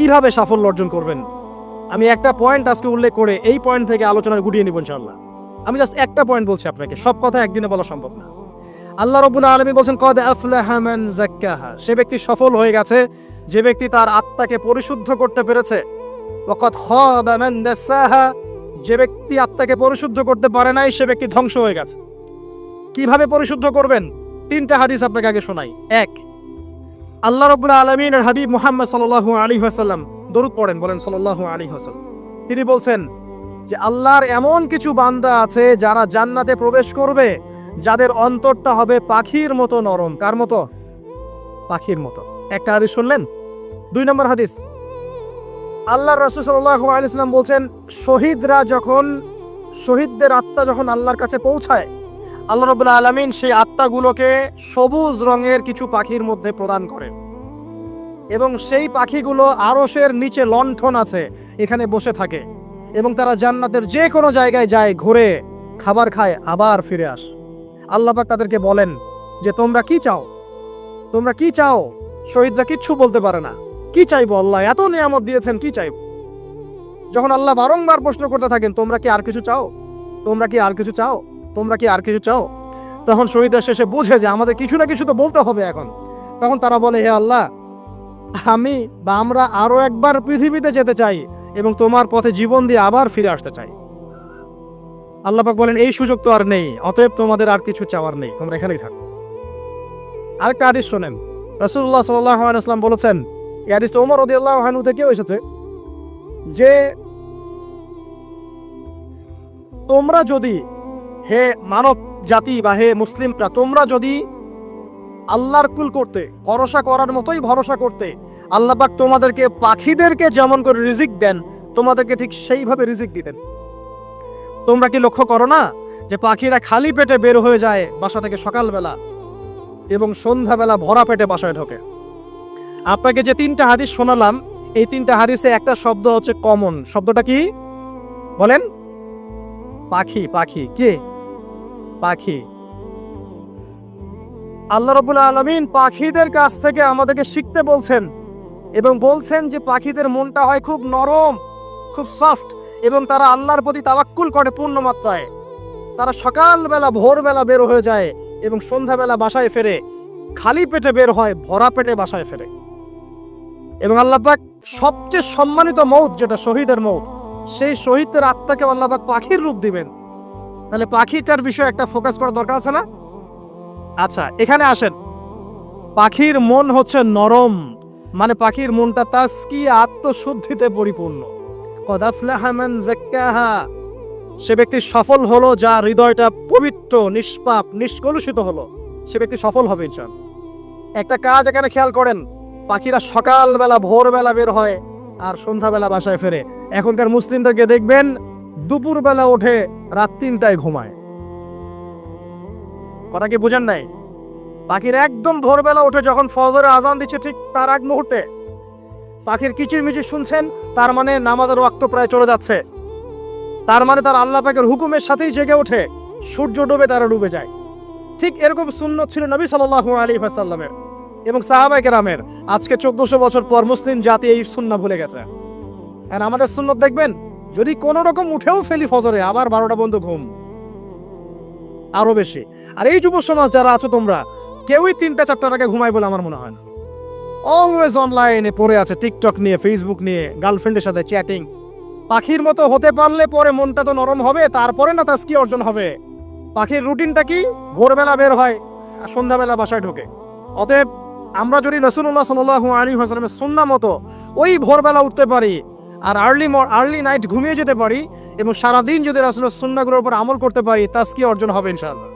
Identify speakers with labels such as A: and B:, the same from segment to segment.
A: কিভাবে সাফল্য অর্জন করবেন। আমি একটা পয়েন্ট আজকে উল্লেখ করে এই পয়েন্ট থেকে আলোচনা গুটিয়ে নিব ইনশাআল্লাহ। আমি জাস্ট একটা পয়েন্ট বলছি আপনাকে, সব কথা একদিনে বলা সম্ভব না। আল্লাহ রাব্বুল আলামিন বলেন কদ আফলাহা মান যাক্কাহা, সে ব্যক্তি সফল হয়ে গেছে যে ব্যক্তি তার আত্মাকে পরিশুদ্ধ করতে পেরেছে। ওয়া কদ খাবা মান দাসাহা, যে ব্যক্তি আত্মাকে পরিশুদ্ধ করতে পারে নাই সে ব্যক্তি ধ্বংস হয়ে গেছে। কিভাবে পরিশুদ্ধ করবেন? তিনটা হাদিস আপনাকে আগে শোনাই। এক, আল্লাহ রাব্বুল আলামিনের হাবিব মুহাম্মদ সাল্লাল্লাহু আলাইহি ওয়াসাল্লাম দরুদ পড়েন, বলেন সাল্লাল্লাহু আলাইহি ওয়াসাল্লাম। তিনি বলছেন যে আল্লাহর এমন কিছু বান্দা আছে যারা জান্নাতে প্রবেশ করবে যাদের অন্তরটা হবে পাখির মতো নরম। কার মতো? পাখির মতো। একটা হাদিস শুনলেন। 2 নম্বর হাদিস, আল্লাহর রাসূল সাল্লাল্লাহু আলাইহি ওয়াসাল্লাম বলছেন শহীদদের আত্মা যখন আল্লাহর কাছে পৌঁছায়, আল্লাহ রাব্বুল আলামিন সেই আত্মাগুলোকে সবুজ রঙের কিছু পাখির মধ্যে প্রদান করেন এবং সেই পাখিগুলো আরশের নিচে লণ্ঠন আছে এখানে বসে থাকে এবং তারা জান্নাতের যে কোনো জায়গায় যায়, ঘুরে খাবার খায়, আবার ফিরে আসে। আল্লাহ পাক তাদেরকে বলেন যে তোমরা কি চাও, তোমরা কি চাও? শহীদরা কিচ্ছু বলতে পারে না, কি চাইবো? আল্লাহ এত নিয়ামত দিয়েছেন, কি চাইবো? যখন আল্লাহ বারংবার প্রশ্ন করতে থাকেন তোমরা কি আর কিছু চাও, তোমরা কি আর কিছু চাও, তোমরা কি আর কিছু চাও, তখন শহীদরা শেষে বুঝে যে আমাদের কিছু না কিছু তো বলতে হবে এখন। তখন তারা বলে হে আল্লাহ, আমরা আরো একবার পৃথিবীতে যেতে চাই এবং তোমার পথে জীবন দিয়ে আবার ফিরে আসতে চাই। আল্লাহ পাক বলেন এই সুযোগ তো আর নেই, অতএব তোমাদের আর কিছু চাওয়ার নেই, তোমরা এখানেই থাকো। আরেকটা হাদিস শোনেন, রাসূলুল্লাহ সাল্লাল্লাহু আলাইহি ওয়াসাল্লাম বলেছেন, এই হাদিসটা ওমর রাদিয়াল্লাহু আনহু থেকেও এসেছে, যে তোমরা যদি, হে মানব জাতি বা হে মুসলিমরা, তোমরা যদি আল্লাহর কুল করতে, ভরসা করার মতোই ভরসা করতে, আল্লাহ পাক তোমাদেরকে পাখিদেরকে যেমন করে রিজিক দেন তোমাদেরকে ঠিক সেইভাবে রিজিক দিতেন। তোমরা কি লক্ষ্য করো না যে পাখিরা খালি পেটে বের হয়ে যায় বাসা থেকে সকালবেলা এবং সন্ধ্যাবেলা ভরা পেটে বাসায় ঢোকে? আপনাকে যে 3টা হাদিস শোনালাম, এই 3টা হাদিসে একটা শব্দ হচ্ছে কমন। শব্দটা কি বলেন? পাখি। পাখি কে? পাখি। আল্লাহ রাব্বুল আলামিন পাখিদের কাছ থেকে আমাদেরকে শিখতে বলছেন এবং বলছেন যে পাখিদের মনটা হয় খুব নরম, খুব সফট এবং তারা আল্লাহর প্রতি তাওয়াক্কুল করে পূর্ণ মাত্রায়। তারা সকালবেলা ভোরবেলা বের হয়ে যায় এবং সন্ধ্যাবেলা বাসায় ফেরে, খালি পেটে বের হয়, ভরা পেটে বাসায় ফেরে। এবং আল্লাহ পাক সবচেয়ে সম্মানিত মৌত যেটা শহীদের মৌত, সেই শহীদের আত্মাকে আল্লাহ পাক পাখির রূপ দিবেন। তাহলে পাখিটার বিষয়ে একটা ফোকাস করার দরকার আছে না? আচ্ছা, এখানে আসেন। পাখির মন হচ্ছে নরম, মানে পাখির মনটা তাসকিয়া, আত্মশুদ্ধিতে পরিপূর্ণ। কদ আফলাহা মান যাক্কাহা, সে ব্যক্তি সফল হলো যার হৃদয়টা পবিত্র, নিষ্পাপ, নিষ্কলুষিত হলো, সে ব্যক্তি সফল হবে ইনশাআল্লাহ। একটা কাজ এখানে খেয়াল করেন, পাখিরা সকালবেলা ভোরবেলা বের হয় আর সন্ধ্যাবেলা বাসায় ফেরে। এখনকার মুসলিমদেরকে দেখবেন দুপুরবেলা ওঠে, রাত 3টায় ঘুমায়। কথা কি বুঝেন নাই? পাখির একদম ভোরবেলা উঠে যখন ফজরের আজান দিচ্ছে ঠিক তার আগ মুহূর্তে পাখির কিচিরমিচির শুনছেন, তার মানে নামাজের ওয়াক্ত প্রায় চলে যাচ্ছে, তার মানে তার আল্লাহ পাকের হুকুমের সাথেই জেগে ওঠে, সূর্য ডুবে তারা ডুবে যায়। ঠিক এরকম সুন্নত ছিল নবী সাল্লাল্লাহু আলাইহি ওয়াসাল্লামের এবং সাহাবায়ে কেরামের। আজকে 1400 বছর পর মুসলিম জাতি এই সুন্নাহ ভুলে গেছে। আর আমাদের সুন্নত দেখবেন, যদি কোনো রকম উঠেও ফেলি ফজরে, আবার 12টা পর্যন্ত ঘুম, আরো বেশি। আর এই যুব সমাজ যারা আছো তোমরা, কেউই 3টা-4টার আগে ঘুমায় বলে আমার মনে হয় না। অলওয়েজ অনলাইনে পড়ে আছে, টিকটক নিয়ে, ফেসবুক নিয়ে, গার্লফ্রেন্ডের সাথে চ্যাটিং। পাখির মতো হতে পারলে পরে মনটা তো নরম হবে, তারপরে না তাসকিয়া অর্জন হবে। পাখির রুটিনটা কি? ভোরবেলা বের হয় আর সন্ধ্যাবেলা বাসায় ঢোকে। অতএব আমরা যদি রাসূলুল্লাহ সাল্লাল্লাহু আলাইহি ওয়াসাল্লামের সুন্নাহ মতো ওই ভোরবেলা উঠতে পারি আর আর্লি নাইট ঘুমিয়ে যেতে পারি এবং সারাদিন যদি রাসূলের সুন্নাহগুলোর উপর আমল করতে পারি, তাসকিয়া অর্জন হবে ইনশাআল্লাহ।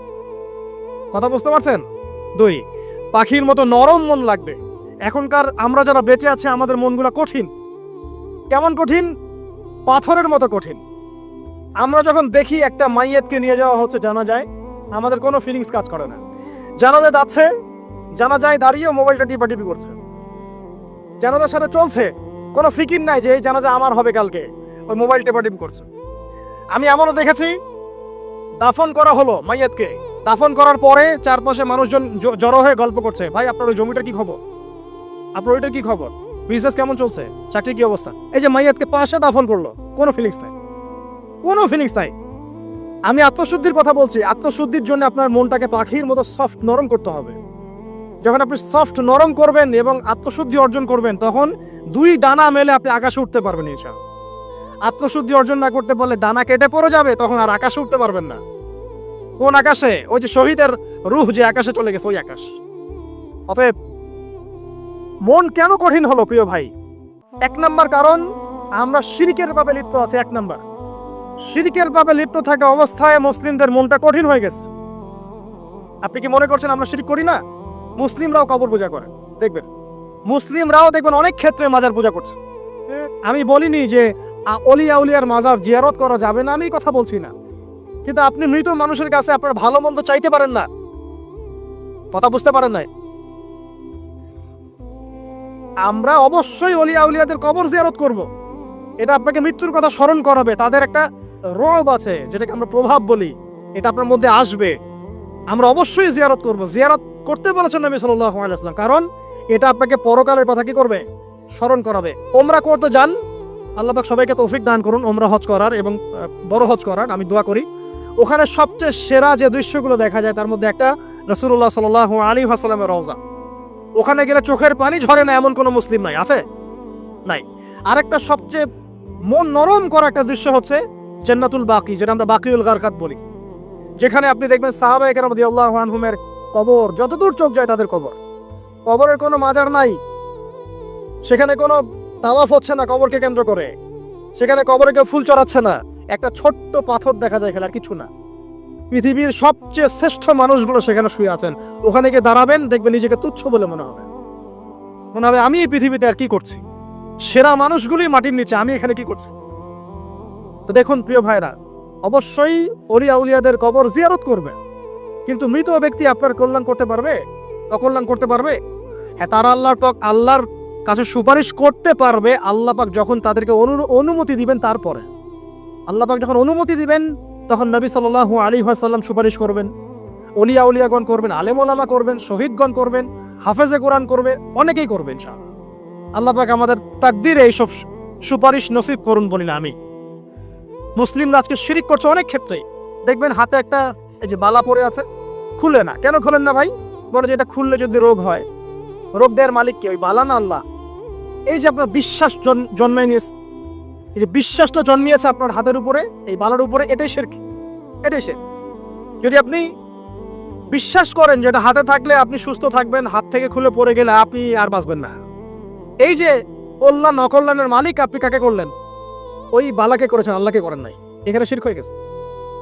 A: কথা বুঝতে পারছেন? 2, পাখির মতো নরম মন লাগবে। এখনকার আমরা যারা বেঁচে আছি আমাদের মনগুলো কঠিন। কেমন কঠিন? পাথরের মতো কঠিন। আমরা যখন দেখি একটা মাইয়াতকে নিয়ে যাওয়া হচ্ছে জানাজায়, আমাদের কোনো ফিলিংস কাজ করে না। জানাজা যাচ্ছে, জানাজায় দাঁড়িয়ে মোবাইলটা টিপাটিপি করছে, জানাজার সাথে চলছে, কোনো ফিকির নাই যে এই জানাজা আমার হবে কালকে, ওই মোবাইল টিপাটিপি করছে। আমি এমনও দেখেছি, দাফন করা হলো মাইয়াতকে, দাফন করার পরে চারপাশে মানুষজন জড়ো হয়ে গল্প করছে, ভাই আপনার ওই জমিটার কি খবর, আপনার ওইটার কি খবর, বিজনেস কেমন চলছে, চাকরি কি অবস্থা? এই যে মাইয়াতকে পাশে দাফন করলো, কোনো ফিলিংস নাই, কোনো ফিলিংস নাই। আমি আত্মশুদ্ধির কথা বলছি। আত্মশুদ্ধির জন্য আপনার মনটাকে পাখির মতো সফট নরম করতে হবে। যখন আপনি সফট নরম করবেন এবং আত্মশুদ্ধি অর্জন করবেন, তখন দুই ডানা মেলে আপনি আকাশে উঠতে পারবেন ইনশাআল্লাহ। আত্মশুদ্ধি অর্জন না করতে পারলে ডানা কেটে পড়ে যাবে, তখন আর আকাশে উঠতে পারবেন না। কোন আকাশে? ওই যে শহীদের রূহ যে আকাশে চলে গেছে, ওই আকাশ। অতএব মন কেন কঠিন হলো প্রিয় ভাই? এক নাম্বার কারণ, আমরা শিরকের পাপে লিপ্ত আছি। এক নাম্বার, শিরকের পাপে লিপ্ত থাকা অবস্থায় মুসলিমদের মনটা কঠিন হয়ে গেছে। আপনি কি মনে করছেন আমরা শিরক করি না? মুসলিমরাও কবর পূজা করে, দেখবেন মুসলিমরাও দেখবেন অনেক ক্ষেত্রে মাজার পূজা করছে। আমি বলিনি যে অলিয়া উলিয়ার মাজার জিয়ারত করা যাবে না, আমি কথা বলছি না, কিন্তু আপনি মৃত মানুষের কাছে আপনার ভালো মন্দ চাইতে পারেন না। কথা বুঝতে পারেন নাই? আমরা অবশ্যই অলিয়া উলিয়াদের কবর জিয়ারত করব। এটা আপনাকে মৃত্যুর কথা স্মরণ করাবে। তাদের একটা রব আছে, যেটাকে আমরা প্রভাব বলি, এটা আপনার মধ্যে আসবে। আমরা অবশ্যই জিয়ারত করব। জিয়ারত করতে বলেছেন নবী সাল্লাল্লাহু আলাইহি ওয়াসাল্লাম, কারণ এটা আপনাকে পরকালের কথা কি করবে? স্মরণ করাবে। ওমরা করতে যান, আল্লাহ পাক সবাইকে তৌফিক দান করুন ওমরা হজ করার এবং বড় হজ করার, আমি দোয়া করি। ওখানে সবচেয়ে সেরা যে দৃশ্যগুলো দেখা যায় তার মধ্যে একটা রাসূলুল্লাহ সাল্লাল্লাহু আলাইহি ওয়াসাল্লামের রওজা। ওখানে গেলে চোখের পানি ঝরে না এমন কোনো মুসলিম নাই, আছে? নাই। আরেকটা সবচেয়ে মন নরম করা একটা দৃশ্য হচ্ছে জান্নাতুল বাকি, যেটা আমরা বাকিউল গারকাত বলি, যেখানে আপনি দেখবেন সাহাবায়ে কেরাম রাদিয়াল্লাহু আনহুমের কবর, যতদূর চোখ যায় তাদের কবর। কবরের কোনো মাজার নাই, সেখানে কোনো তাওয়াফ হচ্ছে না কবরকে কেন্দ্র করে, সেখানে কবরে কেউ ফুল চড়াচ্ছে না, একটা ছোট্ট পাথর দেখা যায়, খেলার কিছু না। পৃথিবীর সবচেয়ে শ্রেষ্ঠ মানুষগুলো সেখানে শুয়ে আছেন। ওখানে গিয়ে দাঁড়াবেন, দেখবেন নিজেকে তুচ্ছ বলে মনে হবে। আমি এই পৃথিবীতে আর কি করছি? সেরা মানুষগুলি মাটির নিচে, আমি এখানে কি করছি? তো দেখুন প্রিয় ভাইরা, অবশ্যই অলিয়া উলিয়াদের কবর জিয়ারত করবে, কিন্তু মৃত ব্যক্তি আপনার কল্যাণ করতে পারবে? অকল্যাণ করতে পারবে? হ্যাঁ, তারা আল্লাহর কাছে সুপারিশ করতে পারবে আল্লাহ পাক যখন তাদেরকে অনুমতি দিবেন। তারপরে আল্লাহ পাক যখন অনুমতি দিবেন, তখন নবী সাল্লাল্লাহু আলাইহি ওয়াসাল্লাম সুপারিশ করবেন, অলিয়া উলিয়াগণ করবেন, আলেম ওলামা করবেন, শহীদগণ করবেন, হাফেজে কোরআন করবে, অনেকেই করবেন ইনশাআল্লাহ। আল্লাহ পাক আমাদের তাকদীরে এইসব সুপারিশ নসিব করুন বলি না আমি। মুসলিমরা আজকে শিরিক করছে অনেক ক্ষেত্রেই। দেখবেন হাতে একটা এই যে বালা পড়ে আছে, খুলে না। কেন খুলেন না ভাই? বলে যে এটা খুললে যদি রোগ হয়। রোগ দেওয়ার মালিক কে? ওই বালা না আল্লাহ? এই যে আপনার বিশ্বাস জন্মায় নিয়েছে, এই যে বিশ্বাসটা জন্মিয়েছে আপনার হাতের উপরে, এই বালার উপরে, এটাই শিরক, এটাই শিরক। যদি আপনি বিশ্বাস করেন যে এটা হাতে থাকলে আপনি সুস্থ থাকবেন, হাত থেকে খুলে পড়ে গেলে আপনি আর বাঁচবেন না, এই যে কল্যাণ অকল্যাণের মালিক আপনি কাকে করলেন? ওই বালাকে করেছেন, আল্লাহকে করেন নাই। এখানে শিরক হয়ে গেছে,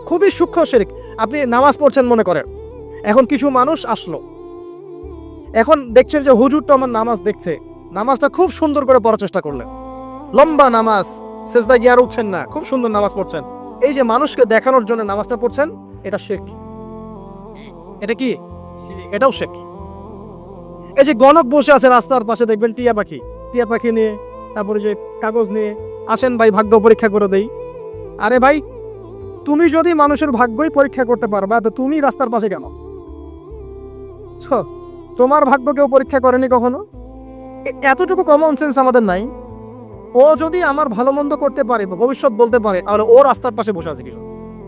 A: খুবই সূক্ষ্ম শিরক। আপনি নামাজ পড়ছেন মনে করেন, এখন কিছু মানুষ আসলো, এখন দেখছেন যে হুজুরটা আমার নামাজ দেখছে, নামাজটা খুব সুন্দর করে পড়ার চেষ্টা করলেন, লম্বা নামাজ, সেজদা গিয়ে আর উঠছেন না, খুব সুন্দর নামাজ পড়ছেন। এই যে মানুষকে দেখানোর জন্য নামাজটা পড়ছেন, এটা শিরক। এটা কি? এটাও শিরক। এই যে গণক বসে আছে রাস্তার পাশে, দেখবেন টিয়া পাখি নিয়ে, তারপরে যে কাগজ নিয়ে, আসেন ভাই ভাগ্য পরীক্ষা করে দেই। আরে ভাই, তুমি যদি মানুষের ভাগ্যই পরীক্ষা করতে পারবা, তো তুমি রাস্তার পাশে কেন? তোমার ভাগ্য কেউ পরীক্ষা করেনি কখনো? এতটুকু কমন সেন্স আমাদের নাই? ও যদি আমার ভালো মন্দ করতে পারে বা ভবিষ্যৎ বলতে পারে, তাহলে ও রাস্তার পাশে বসে আছে কিছু?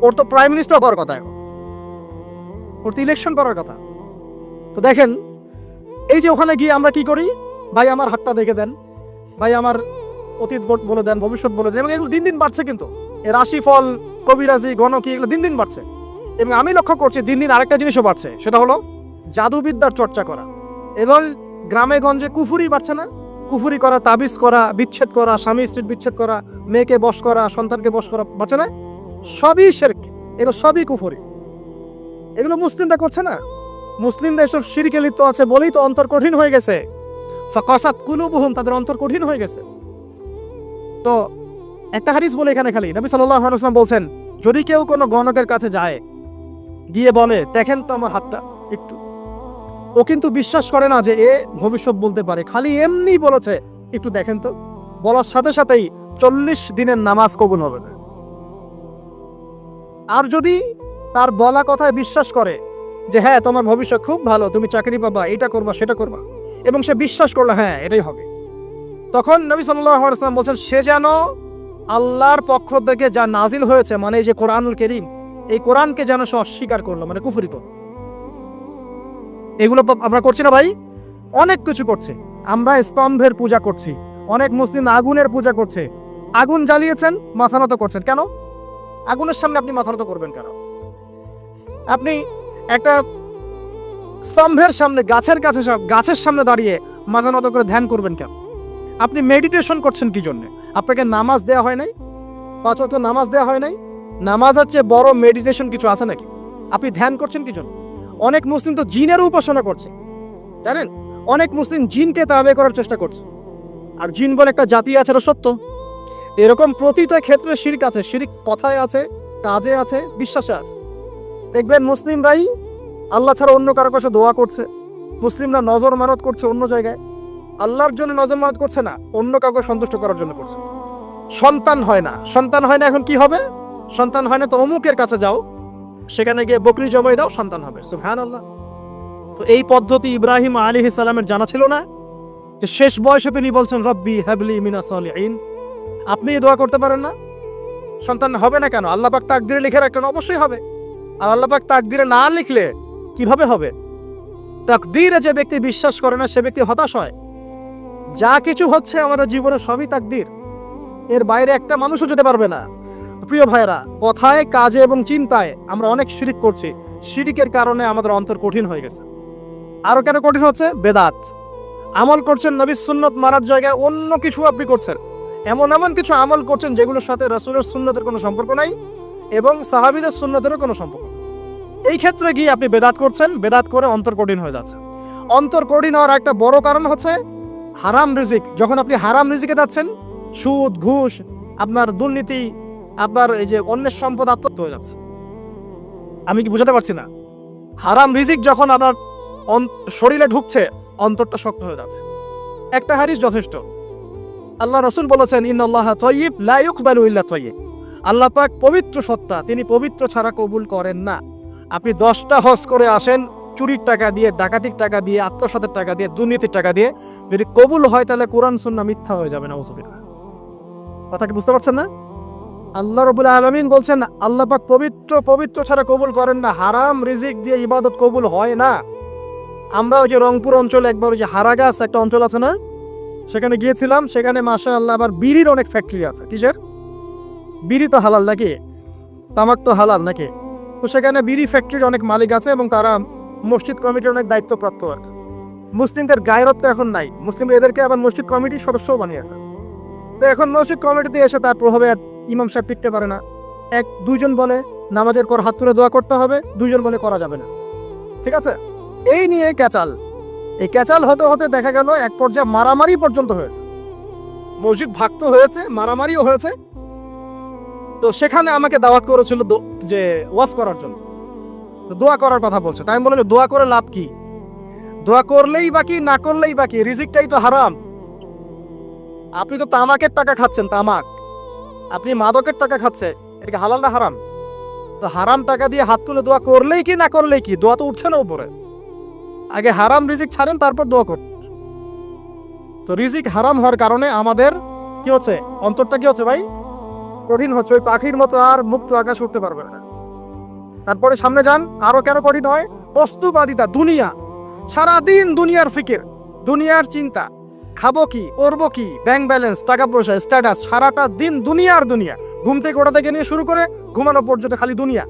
A: ওর তো প্রাইম মিনিস্টার হওয়ার কথা, এখন ওর তো ইলেকশন করার কথা। তো দেখেন, এই যে ওখানে গিয়ে আমরা কি করি? ভাই আমার হাতটা দেখে দেন, ভাই আমার অতীত বলে দেন, ভবিষ্যৎ বলে দেন, এবং এগুলো দিন দিন বাড়ছে। কিন্তু এই রাশিফল, কবিরাজি, গণকি, এগুলো দিন দিন বাড়ছে। এবং আমি লক্ষ্য করছি দিন দিন আরেকটা জিনিসও বাড়ছে, সেটা হলো জাদুবিদ্যার চর্চা করা। এবং গ্রামে গঞ্জে কুফুরি বাড়ছে না? কুফুরি করা, তাবিজ করা, বিচ্ছেদ করা, স্বামী স্ত্রীর বিচ্ছেদ করা, মেয়েকে বশ করা, সন্তানকে বশ করা, বাড়ছে না? সবই শিরক, এগুলো সবই কুফুরি। এগুলো মুসলিমরা করছে না? মুসলিমরা এসব শিরকে লিপ্ত আছে বলেই তো অন্তর কঠিন হয়ে গেছে। ফাকাসাত কুলুবুহুম, তাদের অন্তর কঠিন হয়ে গেছে। তো একটা হাদিস বলে এখানে খালি, নবী সাল্লাল্লাহু আলাইহি ওয়াসাল্লাম বলছেন, যদি কেউ কোনো গণকের কাছে যায়, গিয়ে বলে দেখেন তো আমার হাতটা একটু, ও কিন্তু বিশ্বাস করে না যে এ ভবিষ্যৎ বলতে পারে, খালি এমনি বলেছে একটু দেখেন তো, বলার সাথে সাথেই 40 দিনের নামাজ কবুল হবে না। আর যদি তার বলা কথায় বিশ্বাস করে যে হ্যাঁ তোমার ভবিষ্যৎ খুব ভালো, তুমি চাকরি পাবা, এটা করবা সেটা করবা, এবং সে বিশ্বাস করলো হ্যাঁ এটাই হবে, তখন নবী সাল্লাল্লাহু আলাইহি ওয়াসাল্লাম বলছেন সে যেন আল্লাহর পক্ষ থেকে যা নাজিল হয়েছে, মানে এই যে কোরআনুল কারীম, এই কোরআনকে যেন সে অস্বীকার করলো, মানে কুফরি করলো। এগুলো আমরা করছি না ভাই? অনেক কিছু করছে। আমরা স্তম্ভের পূজা করছি, অনেক মুসলিম আগুনের পূজা করছে। আগুন জ্বালিয়েছেন, মাথা নত করছেন কেন? আগুনের সামনে আপনি মাথা নত করবেন কেন? আপনি একটা স্তম্ভের সামনে, গাছের সামনে দাঁড়িয়ে মাথা নত করে ধ্যান করবেন কেন? আপনি মেডিটেশন করছেন কি জন্য? আপনাকে নামাজ দেয়া হয় নাই? 5 ওয়াক্ত নামাজ দেয়া হয় নাই? নামাজের চেয়ে বড় মেডিটেশন কিছু আছে নাকি? আপনি ধ্যান করছেন কি জন্য? অনেক মুসলিম তো জিনের উপাসনা করছে, জানেন? অনেক মুসলিম জিনকে তাবে করার চেষ্টা করছে। আর জিন বলে একটা জাতি আছে, এটা সত্য। এরকম প্রতিটা ক্ষেত্রে শিরক আছে। শিরক কথায় আছে, কাজে আছে, বিশ্বাসে আছে। দেখবেন মুসলিমরাই আল্লাহ ছাড়া অন্য কারো কাছে দোয়া করছে, মুসলিমরা নজর মানত করছে অন্য জায়গায়। আল্লাহর জন্য নজর মানত করছে না, অন্য কাউকে সন্তুষ্ট করার জন্য করছে। সন্তান হয় না, এখন কি হবে? সন্তান হয় না তো অমুকের কাছে যাও, সেখানে গিয়ে বকরি জবাই দাও, সন্তান হবে। সুবহানাল্লাহ। তো এই পদ্ধতি ইব্রাহিম আলাইহিস সালামের জানা ছিল না? যে শেষ বয়সে তিনি বলছেন রব্বি হাবলি মিনাস সালিহিন। আপনি দোয়া করতে পারেন না? সন্তান হবে না কেন? আল্লাহ পাক তাকদিরে লিখে রাখলেন, অবশ্যই হবে। আর আল্লাহ পাক তাকদিরে না লিখলে কিভাবে হবে? তাকদিরে যে ব্যক্তি বিশ্বাস করে না, সে ব্যক্তি হতাশ হয়। যা কিছু হচ্ছে আমাদের জীবনে সবই তাকদির, এর বাইরে একটা মানুষও যেতে পারবে না। প্রিয় ভাইরা, কথায়, কাজে এবং চিন্তায় আমরা অনেক শিরিক করছি। শিরিকের কারণে আমাদের অন্তর কঠিন হয়ে গেছে। আরো কেন কঠিন হচ্ছে? বেদাত। আমল করছেন নবীর সুন্নত মারার জায়গায় অন্য কিছু আপনি করছেন। এমন কিছু আমল করছেন যেগুলোর সাথে রাসূলের সুন্নতের কোনো সম্পর্ক নাই এবং সাহাবীদের সুন্নতেরও কোনো সম্পর্ক নেই। এই ক্ষেত্রে গিয়ে আপনি বেদাত করছেন, বেদাত করে অন্তর কঠিন হয়ে যাচ্ছে। অন্তর কঠিন হওয়ার একটা বড় কারণ হচ্ছে হারাম রিজিক। যখন আপনি হারাম রিজিকে যাচ্ছেন, সুদ, ঘুষ, আপনার দুর্নীতি, আপনার এই যে অন্যের সম্পদ আত্মসাৎ হয়ে যাচ্ছে। আমি কি বুঝাতে পারছি না? হারাম রিজিক যখন আপনার শরীরে ঢুকছে, অন্তরটা শক্ত হয়ে যাচ্ছে। একটা হাদিস যথেষ্ট। আল্লাহ রাসূল বলেছেন ইন্নাল্লাহা তাইয়্যিব লা ইউকবালু ইল্লা তাইয়্যিব। আল্লাহ পাক পবিত্র সত্তা, তিনি পবিত্র ছাড়া কবুল করেন না। আপনি 10টা হজ করে আসেন, চুরির টাকা দিয়ে, ডাকাতির টাকা দিয়ে, আত্মসাতের টাকা দিয়ে, দুর্নীতির টাকা দিয়ে, যদি কবুল হয় তাহলে কোরআন সুন্নাহ মিথ্যা হয়ে যাবে। নাউযুবিল্লাহ। কথা কি বুঝতে পারছেন না? আল্লাহ রাব্বুল আলামিন বলছেন আল্লাহ পাক পবিত্র ছাড়া কবুল করেন না। হারাম রিজিক দিয়ে ইবাদত কবুল হয় না। আমরা ওই যে রংপুর অঞ্চলে একবার ওই যে হারাগাছ একটা অঞ্চল আছে না, সেখানে গিয়েছিলাম। সেখানে মাশাআল্লাহ আবার বিড়ির অনেক ফ্যাক্টরি আছে। কিসের? বিড়ি তো হালাল নাকি? তামাক তো হালাল নাকি? তো সেখানে বিড়ি ফ্যাক্টরির অনেক মালিক আছে এবং তারা মসজিদ কমিটির অনেক দায়িত্বপ্রাপ্ত আর কি। মুসলিমদের গায়রত তো এখন নাই, মুসলিমরা এদেরকে আবার মসজিদ কমিটির সদস্যও বানিয়েছে। তো এখন মসজিদ কমিটিতে এসে তার প্রভাবে ইমাম সাহেব টিকতে পারে না। দুইজন বলে নামাজের পর হাত তুলে দোয়া করতে হবে, দুইজন বলে করা যাবে না। ঠিক আছে? এই নিয়ে ক্যাচাল। এই ক্যাচাল হতে হতে দেখা গেল এক পর্যায়ে মারামারি পর্যন্ত হয়েছে। মসজিদ ভাগ হয়েছে, মারামারিও হয়েছে। তো সেখানে আমাকে দাওয়াত করেছিল যে ওয়াজ করার জন্য। তো দোয়া করার কথা বলছে। তাই আমি বললাম দোয়া করে লাভ কি? দোয়া করলেই বাকি, না করলেই বাকি, রিজিকটাই তো হারাম। আপনি তো তামাকের টাকা খাচ্ছেন, তামাক। আপনি মাদকের টাকা খাচ্ছে, এটা কি হালাল না হারাম? তো হারাম টাকা দিয়ে হাত তুলে দোয়া করলেই কি, না করলেই কি? দোয়া তো উঠছে না উপরে। আগে হারাম রিজিক ছাড়েন, তারপর দোয়া করুন। তো রিজিক হারাম হওয়ার কারণে আমাদের কি হচ্ছে? অন্তরটা কি হচ্ছে ভাই? কঠিন হচ্ছে। ওই পাখির মতো আর মুক্ত আকাশ উঠতে পারবে না। তারপরে সামনে যান, আরো কেন কঠিন হয়? বস্তুবাদিতা, দুনিয়া। সারাদিন দুনিয়ার ফিকির, দুনিয়ার চিন্তা। খাবো কি, করবো কি, ব্যাংক ব্যালেন্স, টাকা পয়সা, স্ট্যাটাস, সারাটা দিন দুনিয়ার দুনিয়া। ঘুম থেকে ওঠা থেকে নিয়ে শুরু করে ঘুমানো পর্যন্ত খালি দুনিয়া।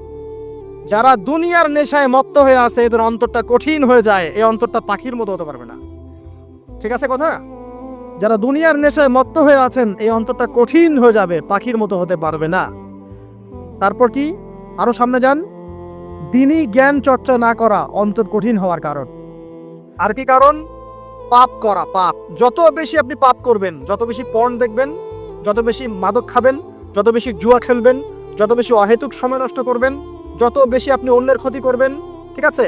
A: যারা দুনিয়ার নেশায় মত্ত হয়ে আছে, এদের অন্তরটা কঠিন হয়ে যায়। এই অন্তরটা পাখির মতো হতে পারবে না। ঠিক আছে কথা? যারা দুনিয়ার নেশায় মত্ত হয়ে আছেন, এই অন্তরটা কঠিন হয়ে যাবে, পাখির মতো হতে পারবে না। তারপর কি? আরো সামনে যান। দিনই জ্ঞান চর্চা না করা অন্তর কঠিন হওয়ার কারণ। আর কি কারণ? পাপ করা। পাপ যত বেশি আপনি পাপ করবেন, যত বেশি পর্ন দেখবেন, যত বেশি মাদক খাবেন, যত বেশি জুয়া খেলবেন, যত বেশি অহেতুক সময় নষ্ট করবেন, যত বেশি আপনি অন্যের ক্ষতি করবেন, ঠিক আছে,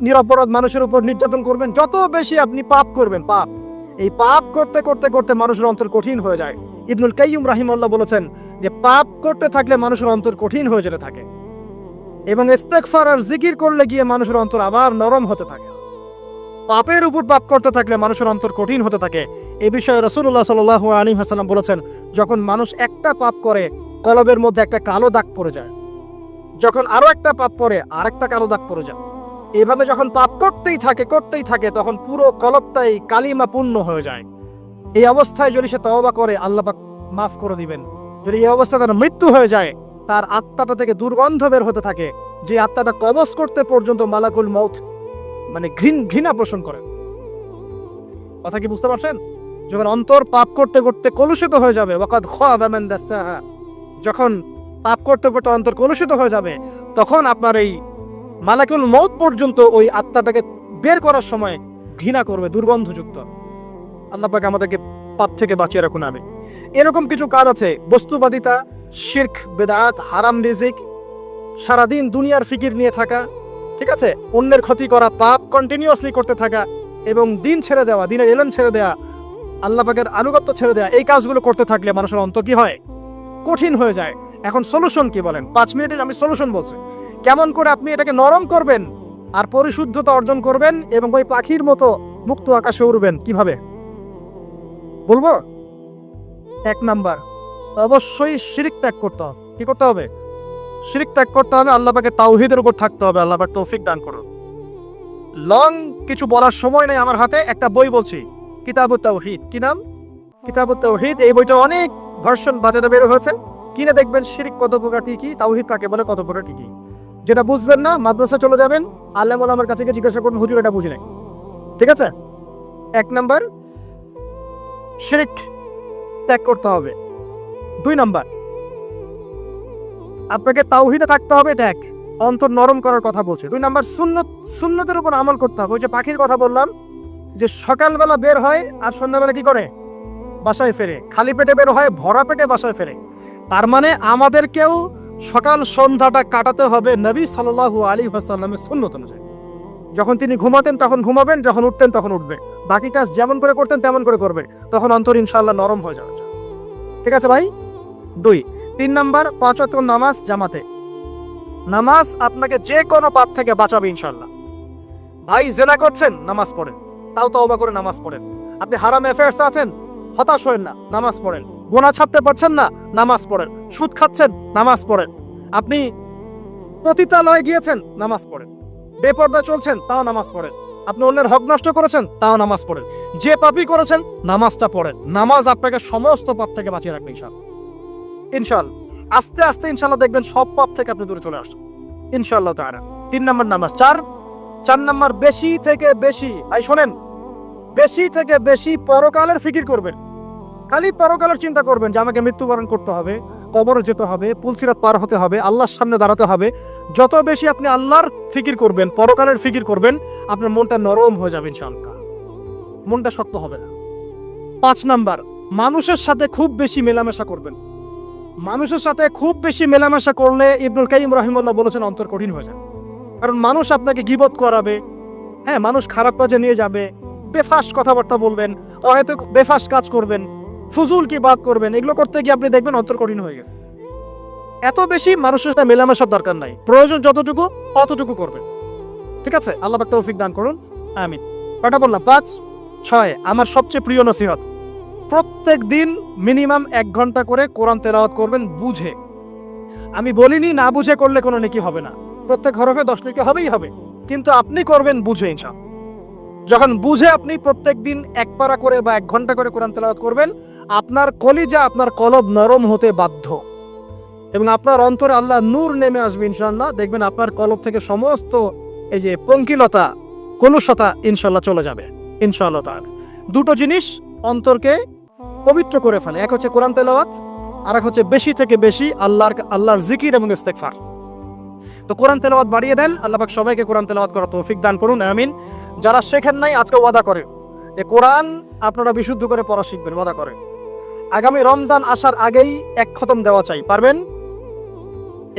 A: নিরপরাধ মানুষের উপর নির্যাতন করবেন, যত বেশি আপনি পাপ করবেন, পাপ, এই পাপ করতে করতে করতে মানুষের অন্তর কঠিন হয়ে যায়। ইবনুল কাইয়্যিম রাহিমাহুল্লাহ বলেছেন যে পাপ করতে থাকলে মানুষের অন্তর কঠিন হয়ে যেতে থাকে এবং ইস্তেগফার আর জিকির করলে গিয়ে মানুষের অন্তর আবার নরম হতে থাকে। পাপের উপর পাপ করতে থাকলে মানুষের অন্তর কঠিন হতে থাকে। এই বিষয়ে রাসূলুল্লাহ সাল্লাল্লাহু আলাইহি ওয়াসাল্লাম বলেছেন, যখন মানুষ একটা পাপ করে কলবের মধ্যে একটা কালো দাগ পড়ে যায়, যখন আরো একটা পাপ করে আরেকটা কালো দাগ পড়ে যায়, এভাবে যখন পাপ করতেই থাকে তখন পুরো কলবটাই কালিমা পূর্ণ হয়ে যায়। এই অবস্থায় যদি সে তওবা করে আল্লাহ পাক মাফ করে দিবেন। যদি এই অবস্থায় তার মৃত্যু হয়ে যায়, তার আত্মাটা থেকে দুর্গন্ধ বের হতে থাকে, যে আত্মাটা কবজ করতে পর্যন্ত মালাকুল মউত মানে ঘৃণা পোষণ করে। কথা কি বুঝতে পারছেন? যখন অন্তর পাপ করতে করতে কলুষিত হয়ে যাবে, ওয়াকাদ খাবা মান দাসাহা, যখন পাপ করতে করতে অন্তর কলুষিত হয়ে যাবে, তখন আপনার এই মালাকুল মউত পর্যন্ত ওই আত্মাটাকে বের করার সময় ঘৃণা করবে, দুর্গন্ধযুক্ত। আল্লাহ পাক আমাদেরকে পাপ থেকে বাঁচিয়ে রাখুন। আমি এরকম কিছু কাজ আছে, বস্তুবাদিতা, শিরক, বেদাত, হারাম রিজিক, সারাদিন দুনিয়ার ফিকির নিয়ে থাকা, ঠিক আছে, অন্যের ক্ষতি করা, পাপ কন্টিনিউয়াসলি করতে থাকা এবং দিন ছেড়ে দেওয়া, দিনের এলেম ছেড়ে দেওয়া, আল্লাহ পাকের আনুগত্য ছেড়ে দেওয়া, এই কাজগুলো করতে থাকলে মানুষের অন্তর কি হয়? কঠিন হয়ে যায়। এখন সলিউশন কি বলেন? 5 মিনিটে আমি সলিউশন বলছি, কেমন করে আপনি এটাকে নরম করবেন আর পরিশুদ্ধতা অর্জন করবেন এবং ওই পাখির মতো মুক্ত আকাশে উড়বেন। কিভাবে বলবো? 1 নাম্বার, অবশ্যই শিরক ত্যাগ করতে হবে। কি করতে হবে? শিরক ত্যাগ করতে হবে। আল্লাহ পাকের তাওহীদের উপর থাকতে হবে। আল্লাহ পাক তৌফিক দান করুন। লং কিছু বলার সময় নেই আমার হাতে, একটা বই বলছি, কিতাবুত তাওহীদ। কি নাম? কিতাবুত তাওহীদ। এই বইটা অনেক ভার্সন বাজারে বের হয়েছে, কিনে দেখবেন শিরক কত প্রকার, কি তাওহীদ কাকে বলে, কত প্রকার কি। যেটা বুঝবেন না, মাদ্রাসা চলে যাবেন, আলেম ওলামার কাছে গিয়ে জিজ্ঞাসা করুন, হুজুর এটা বুঝি নাই। ঠিক আছে? 1 নাম্বার, শিরক ত্যাগ করতে হবে। 2 নাম্বার, আপনাকে তাওহীদে থাকতে হবে, এটা এক, অন্তর নরম করার কথা বলছে। 2 নাম্বার, সুন্নতের উপর আমল করতে হবে। ওই যে পাখির কথা বললাম, যে সকালবেলা বের হয় আর সন্ধ্যাবেলা কি করে? বাসায় ফেরে। খালি পেটে বের হয়, ভরা পেটে বাসায় ফেরে। তার মানে আমাদেরকেও সকাল সন্ধ্যাটা কাটাতে হবে নবী সাল্লাল্লাহু আলাইহি ওয়াসাল্লামের সুন্নত অনুযায়ী। যখন তিনি ঘুমাতেন তখন ঘুমাবেন, যখন উঠতেন তখন উঠবে, বাকি কাজ যেমন করে করতেন তেমন করে করবে, তখন অন্তর ইনশাআল্লাহ নরম হয়ে যাবে। ঠিক আছে ভাই? 2। 3 নাম্বার, 5 ওয়াক্ত নামাজ জামাতে। নামাজ আপনাকে যে কোনো পাপ থেকে বাঁচাবে ইনশাআল্লাহ। ভাই জেনা করছেন, নামাজ পড়েন, তাও তওবা করে নামাজ পড়েন। আপনি হারাম অ্যাফেয়ার্স আছেন, হতাশ হয়েন না, নামাজ পড়েন। গুনাহ ছাড়তে পারছেন না, নামাজ পড়েন। সুদ খাচ্ছেন, নামাজ পড়েন। আপনি পতিতালয়ে গিয়েছেন, নামাজ পড়েন। বেপরদা চলছেন, তাও নামাজ পড়েন। আপনি অন্যের হক নষ্ট করেছেন, তাও নামাজ পড়েন। যে পাপই করেছেন, নামাজটা পড়েন। নামাজ আপনাকে সমস্ত পাপ থেকে বাঁচিয়ে রাখবে ইনশাআল্লাহ। ইনশাআল্লাহ আস্তে আস্তে ইনশাআল্লাহ দেখবেন সব পাপ থেকে আপনি দূরে চলে আসছেন ইনশাআল্লাহ তাআলা। 3 নাম্বার নামাজ। 4 নাম্বার, বেশি থেকে বেশি, শোনেন, বেশি থেকে বেশি পরকালের ফিকির করবেন। খালি পরকালের চিন্তা করবেন যে আমাকে মৃত্যুবরণ করতে হবে, কবরে যেতে হবে, পুলসিরাত পার হতে হবে, আল্লাহর সামনে দাঁড়াতে হবে। যত বেশি আপনি আল্লাহর ফিকির করবেন, পরকালের ফিকির করবেন, আপনার মনটা নরম হয়ে যাবে ইনশাআল্লাহ, মনটা শক্ত হবে না। 5 নাম্বার, মানুষের সাথে খুব বেশি মেলামেশা করবেন। মানুষের সাথে খুব বেশি মেলামেশা করলে ইবনুল কাইয়িম রাহিমাহুল্লাহ বলেছেন অন্তর কঠিন হয়ে যায়। কারণ মানুষ আপনাকে গীবত করাবে, হ্যাঁ, মানুষ খারাপ কাজে নিয়ে যাবে, বেফাস কথাবার্তা বলবেন, হয়তো বেফাস কাজ করবেন, ফুজুল কি বাদ করবেন। এগুলো করতে গিয়ে আপনি দেখবেন অন্তর কঠিন হয়ে গেছে। এত বেশি মানুষের সাথে মেলামেশার দরকার নাই, প্রয়োজন যতটুকু অতটুকু করবেন। ঠিক আছে? আল্লাহ পাক তৌফিক দান করুন, আমিন। কটা বললাম? 5। 6, আমার সবচেয়ে প্রিয় নসিহত, প্রত্যেক দিন মিনিমাম 1 ঘন্টা করে কোরআন তেলাওয়াত করবেন বুঝে। আমি বলিনি না বুঝে করলে কোনো নেকি হবে না, প্রত্যেক হরফে 10 নেকি হবেই হবে, কিন্তু আপনি করবেন বুঝে ইনশাআল্লাহ। যখন বুঝে আপনি প্রত্যেক দিন 1 পারা করে বা 1 ঘন্টা করে কোরআন তেলাওয়াত করবেন, আপনার কলিজা, আপনার কলব নরম হতে বাধ্য এবং আপনার অন্তরে আল্লাহ নূর নেমে আসবে ইনশাআল্লাহ। দেখবেন আপনার কলব থেকে সমস্ত এই যে পঙ্কিলতা, কলুষতা ইনশাআল্লাহ চলে যাবে ইনশাআল্লাহ তাআলা। 2টো জিনিস অন্তরকে পবিত্র করে ফেলে, এক হচ্ছে কোরআন তেলাওয়াত, আর এক হচ্ছে বেশি থেকে বেশি আল্লাহর জিকির এবং ইস্তেগফার। তো কোরআন তেলাওয়াত বাড়িয়ে দেন। আল্লাহ পাক সবাইকে কোরআন তেলাওয়াত করার তৌফিক দান করুন, আমিন। যারা শেখেন নাই আজকে ওয়াদা করে এই কোরআন আপনারা বিশুদ্ধ করে পড়া শিখবেন, ওয়াদা করে। আগামী রমজান আসার আগেই 1 খতম দেওয়া চাই, পারবেন?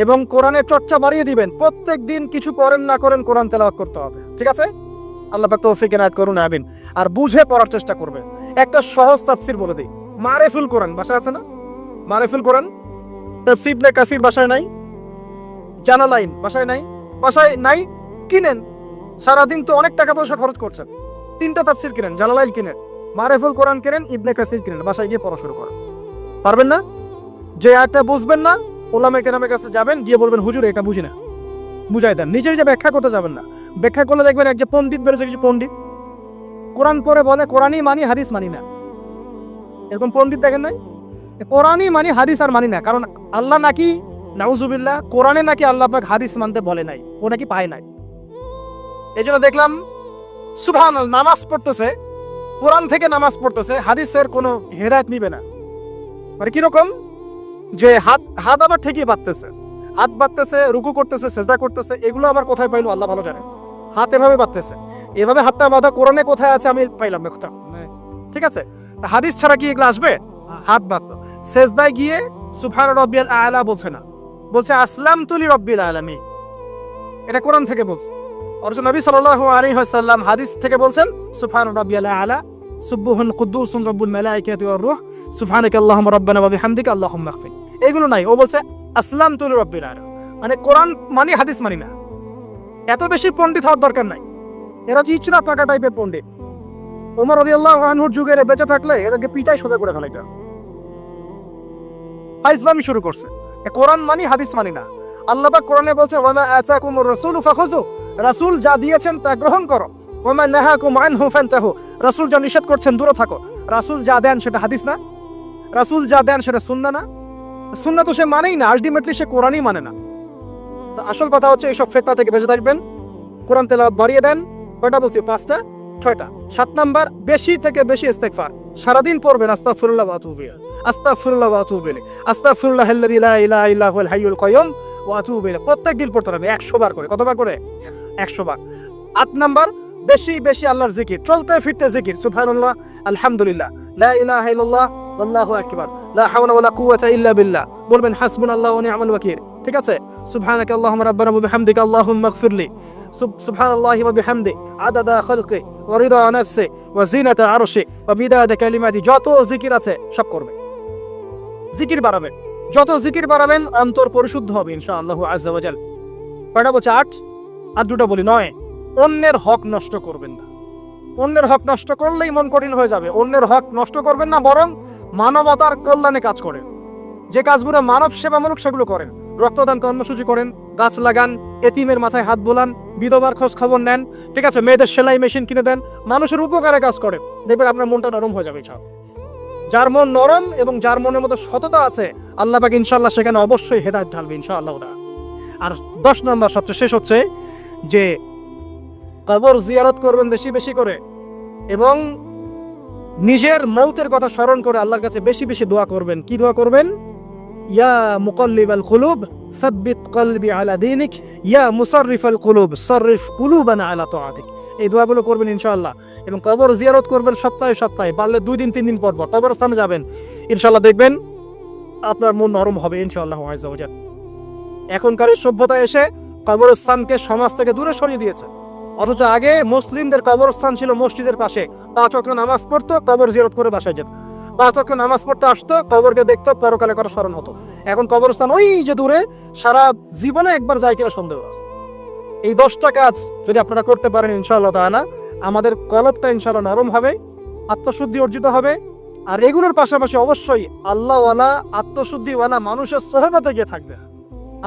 A: এবং কোরআনের চর্চা বাড়িয়ে দিবেন, প্রত্যেক দিন কিছু করেন না করেন কোরআন তেলাওয়াত করতে হবে। ঠিক আছে? আল্লাহ পাক তৌফিক এনায়েত করুন, আমিন। আর বুঝে পড়ার চেষ্টা করবে। একটা সহজ তাফসীর বলে দিই, মারিফুল কোরআন বাসায় আছে না? মারিফুল কোরআন তাফসীর ইবনে কাসির বাসায় নাই? জালালাইন বাসায় নাই? বাসায় নাই, কিনেন। সারাদিন তো অনেক টাকা পয়সা খরচ করছেন, 3টা তাফসীর কিনেন, জালালাইন কিনেন, মারিফুল কোরআন কিনেন, ইবনে কাসির কিনেন, বাসায় গিয়ে পড়া শুরু করেন। পারবেন না? যে আয়াতটা বুঝবেন না, ওলামায়ে কেরামের কাছে যাবেন, গিয়ে বলবেন হুজুর এটা বুঝি না, বুঝাই দেন। নিজের যে ব্যাখ্যা করতে যাবেন না। ব্যাখ্যা করলে দেখবেন এক যে পণ্ডিত বেড়েছে, কিছু পণ্ডিত কোরআন পড়ে বলে কোরআনই মানি, হাদিস মানি না। এরকম পণ্ডিত দেখেন নাই? কোরআনই মানি, হাদিস আর মানি না। কারণ আল্লাহ নাকি, নাউজুবিল্লাহ, কোরআনে নাকি আল্লাহ পাক হাদিস মানতে বলে নাই, ও নাকি পায় নাই। এই জন্য দেখলাম সুবহানাল্লাহ, নামাজ পড়তেছে, কোরআন থেকে নামাজ পড়তেছে, হাদিসের কোনো হেদায়েত নিবে না। মানে কিরকম, যে হাত আবার ঠিকই বাঁধতেছে, হাত বাঁধতেছে, রুকু করতেছে, সেজদা করতেছে, এগুলো আবার কোথায় পাইলো আল্লাহ ভালো জানে। হাত এভাবে বাঁধতেছে, এভাবে হাতটা বাঁধা কোরআনে কোথায় আছে আমি পাইলাম না কোথাও। ঠিক আছে, হাদিস ছাড়া কি এগুলো আসবে? হাত বাঁধলো, সেজদায় গিয়ে সুবহান রাব্বিয়াল আ'লা বলছে না, বলছে আসলামতু লিরাব্বিল আলামিন। এটা কোরআন থেকে বলছে। অথচ নবী সাল্লাল্লাহু আলাইহি ওয়াসাল্লাম হাদিস থেকে বলছেন সুবহান রাব্বিয়াল আ'লা, সুবহুন কুদ্দুসুন রব্বুল মালাইকাতি ওয়ার রূহ, সুবহানাকা আল্লাহুম্মা রাব্বানা ওয়া বিহামদিকা আল্লাহুম্মা ইগফির। এগুলো নাই, ও বলছে আসলামতু লিরাব্বিল আলামিন। মানে কোরআন মানি, হাদিস মানি না। এত বেশি পণ্ডিত হওয়ার দরকার নাই। এরা যে ইচরা পাকা টাইপের পণ্ডিত। ওমর রাদিয়াল্লাহু আনহুর যুগে বেঁচে থাকলে এদেরকে পিটাই সোজা করে ফেলাইতো। ফাইজলামি শুরু করছে, কোরআন মানি, হাদিস মানি না। আল্লাহ পাক কোরআনে বলছে ওয়া মা আতাকুমুর রাসূলু ফাখুযু, রাসূল যা দিয়েছেন তা গ্রহণ করো। ওয়া মা নাহাকুম আনহু ফান্তাহু, রাসূল যা নিষেধ করছেন দূরে থাকো। রাসূল যা দেন সেটা হাদিস না, রাসূল যা দেন সেটা সুন্নাহ না। সুন্নাহ তো সে মানেই না, আলটিমেটলি সে কোরআনই মানে না। তো আসল কথা হচ্ছে এইসব ফিতনা থেকে বেঁচে থাকবেন, কোরআন তেলাওয়াত বাড়িয়ে দেন। কয়টা বলছি? 5টা, 6টা। 7 নাম্বার, বেশি থেকে বেশি ইস্তেগফার সারাদিন পড়বেন। আস্তাগফিরুল্লাহ ওয়া আতুবু ইলাইহি, আস্তাগফিরুল্লাহ ওয়া আতুবু ইলাইহি, আস্তাগফিরুল্লাহাল্লাযী লা ইলাহা ইল্লা হুয়াল হাইয়ুল কাইয়্যুম ওয়া আতুবু ইলাইহি। প্রত্যেকদিন পড়তে হবে 100 বার করে। কতবার করে? 100 বার। 8 নাম্বার, বেশি বেশি আল্লাহর জিকির, চলতে ফিরতে জিকির। সুবহানাল্লাহ, আলহামদুলিল্লাহ, লা ইলাহা ইল্লাল্লাহ, আল্লাহু আকবার, লা হাওলা ওয়ালা কুওয়াতা ইল্লা বিল্লাহ। বলবেন হাসবুনাল্লাহু ওয়া নি'মাল ওয়াকিল। ঠিক আছে? সুবহানাকা আল্লাহুম্মা রাব্বানা ওয়া বিহামদিকা আল্লাহুম্মা ইগফিরলি, সুবহানাল্লাহি ওয়া বিহামদি আদাদা খালকি ওয়া রিদা নাফসি ওয়া জিনাতা আরশি ওয়া বিদাদা কালিমাতি। যত জিকির আছে সব করবে, জিকির বাড়াবেন। যত জিকির বাড়াবেন অন্তর পরিশুদ্ধ হবে ইনশাআল্লাহু আযজা ওয়া জাল। কয়টা বলছে? 8। আর 2টা বলি 9। অন্যের হক নষ্ট করবেন না। অন্যের হক নষ্ট করলেই মন কঠিন হয়ে যাবে। অন্যের হক নষ্ট করবেন না, বরং মানবতার কল্যাণে কাজ করেন। যে কাজগুলো মানব সেবামূলক সেগুলো করেন। রক্তদান কর্মসূচি করেন, গাছ লাগান, এতিমের মাথায় হাত বোলান, বিধবার খোঁজ খবর নেন। ঠিক আছে? মেয়েদের সেলাই মেশিন কিনে দেন, মানুষের উপকারে কাজ করেন। দেখবেন আপনার মনটা নরম হয়ে যাবে। যার মন নরম এবং যার মনের মধ্যে সততা আছে, আল্লাহ পাক ইনশাআল্লাহ সেখানে অবশ্যই হেদায়েত ঢালবে ইনশাআল্লাহ। আর 10 নম্বর সবচেয়ে শেষ হচ্ছে যে কবর জিয়ারত করবেন বেশি বেশি করে, এবং নিজের মৌতের কথা স্মরণ করে আল্লাহর কাছে বেশি বেশি দোয়া করবেন। কি দোয়া করবেন? ইয়া মুকাল্লিবাল কুলুব সাব্বিত কলবি আলা দীনিক, ইয়া মুসাররিফাল কুলুব সাররিফ কুলুবানা আলা তাআতিক। এই দোয়াগুলো করবেন ইনশাআল্লাহ। এবং কবর জিয়ারত করবেন সপ্তাহে সপ্তাহে, পারলে 2 দিন 3 দিন পর পর কবরস্থানে যাবেন। ইনশাআল্লাহ দেখবেন আপনার মন নরম হবে ইনশাআল্লাহ আযজা ওয়া জাল। এখনকার সভ্যতা এসে কবরস্থানকে সমাজ থেকে দূরে সরিয়ে দিয়েছে। অথচ আগে মুসলিমদের কবরস্থান ছিল মসজিদের পাশে। 5 ওয়াক্ত নামাজ পড়তো, কবর জিয়ারত করে বাসায় যেত। 5 ওয়াক্ত নামাজ পড়তে আসতো, কবরকে দেখতো, পরকালে করা স্মরণ হতো। এখন কবরস্থান ওই যে দূরে, সারা জীবনে একবার যায় কিনা সন্দেহ আছে। এই 10টা কাজ যদি আপনারা করতে পারেন ইনশাআল্লাহ তাআলা, আমাদের কলবটা ইনশাআল্লাহ নরম হবে, আত্মশুদ্ধি অর্জিত হবে। আর এগুলোর পাশাপাশি অবশ্যই আল্লাহওয়ালা, আত্মশুদ্ধিওয়ালা মানুষের সোহবতে গিয়ে থাকবে।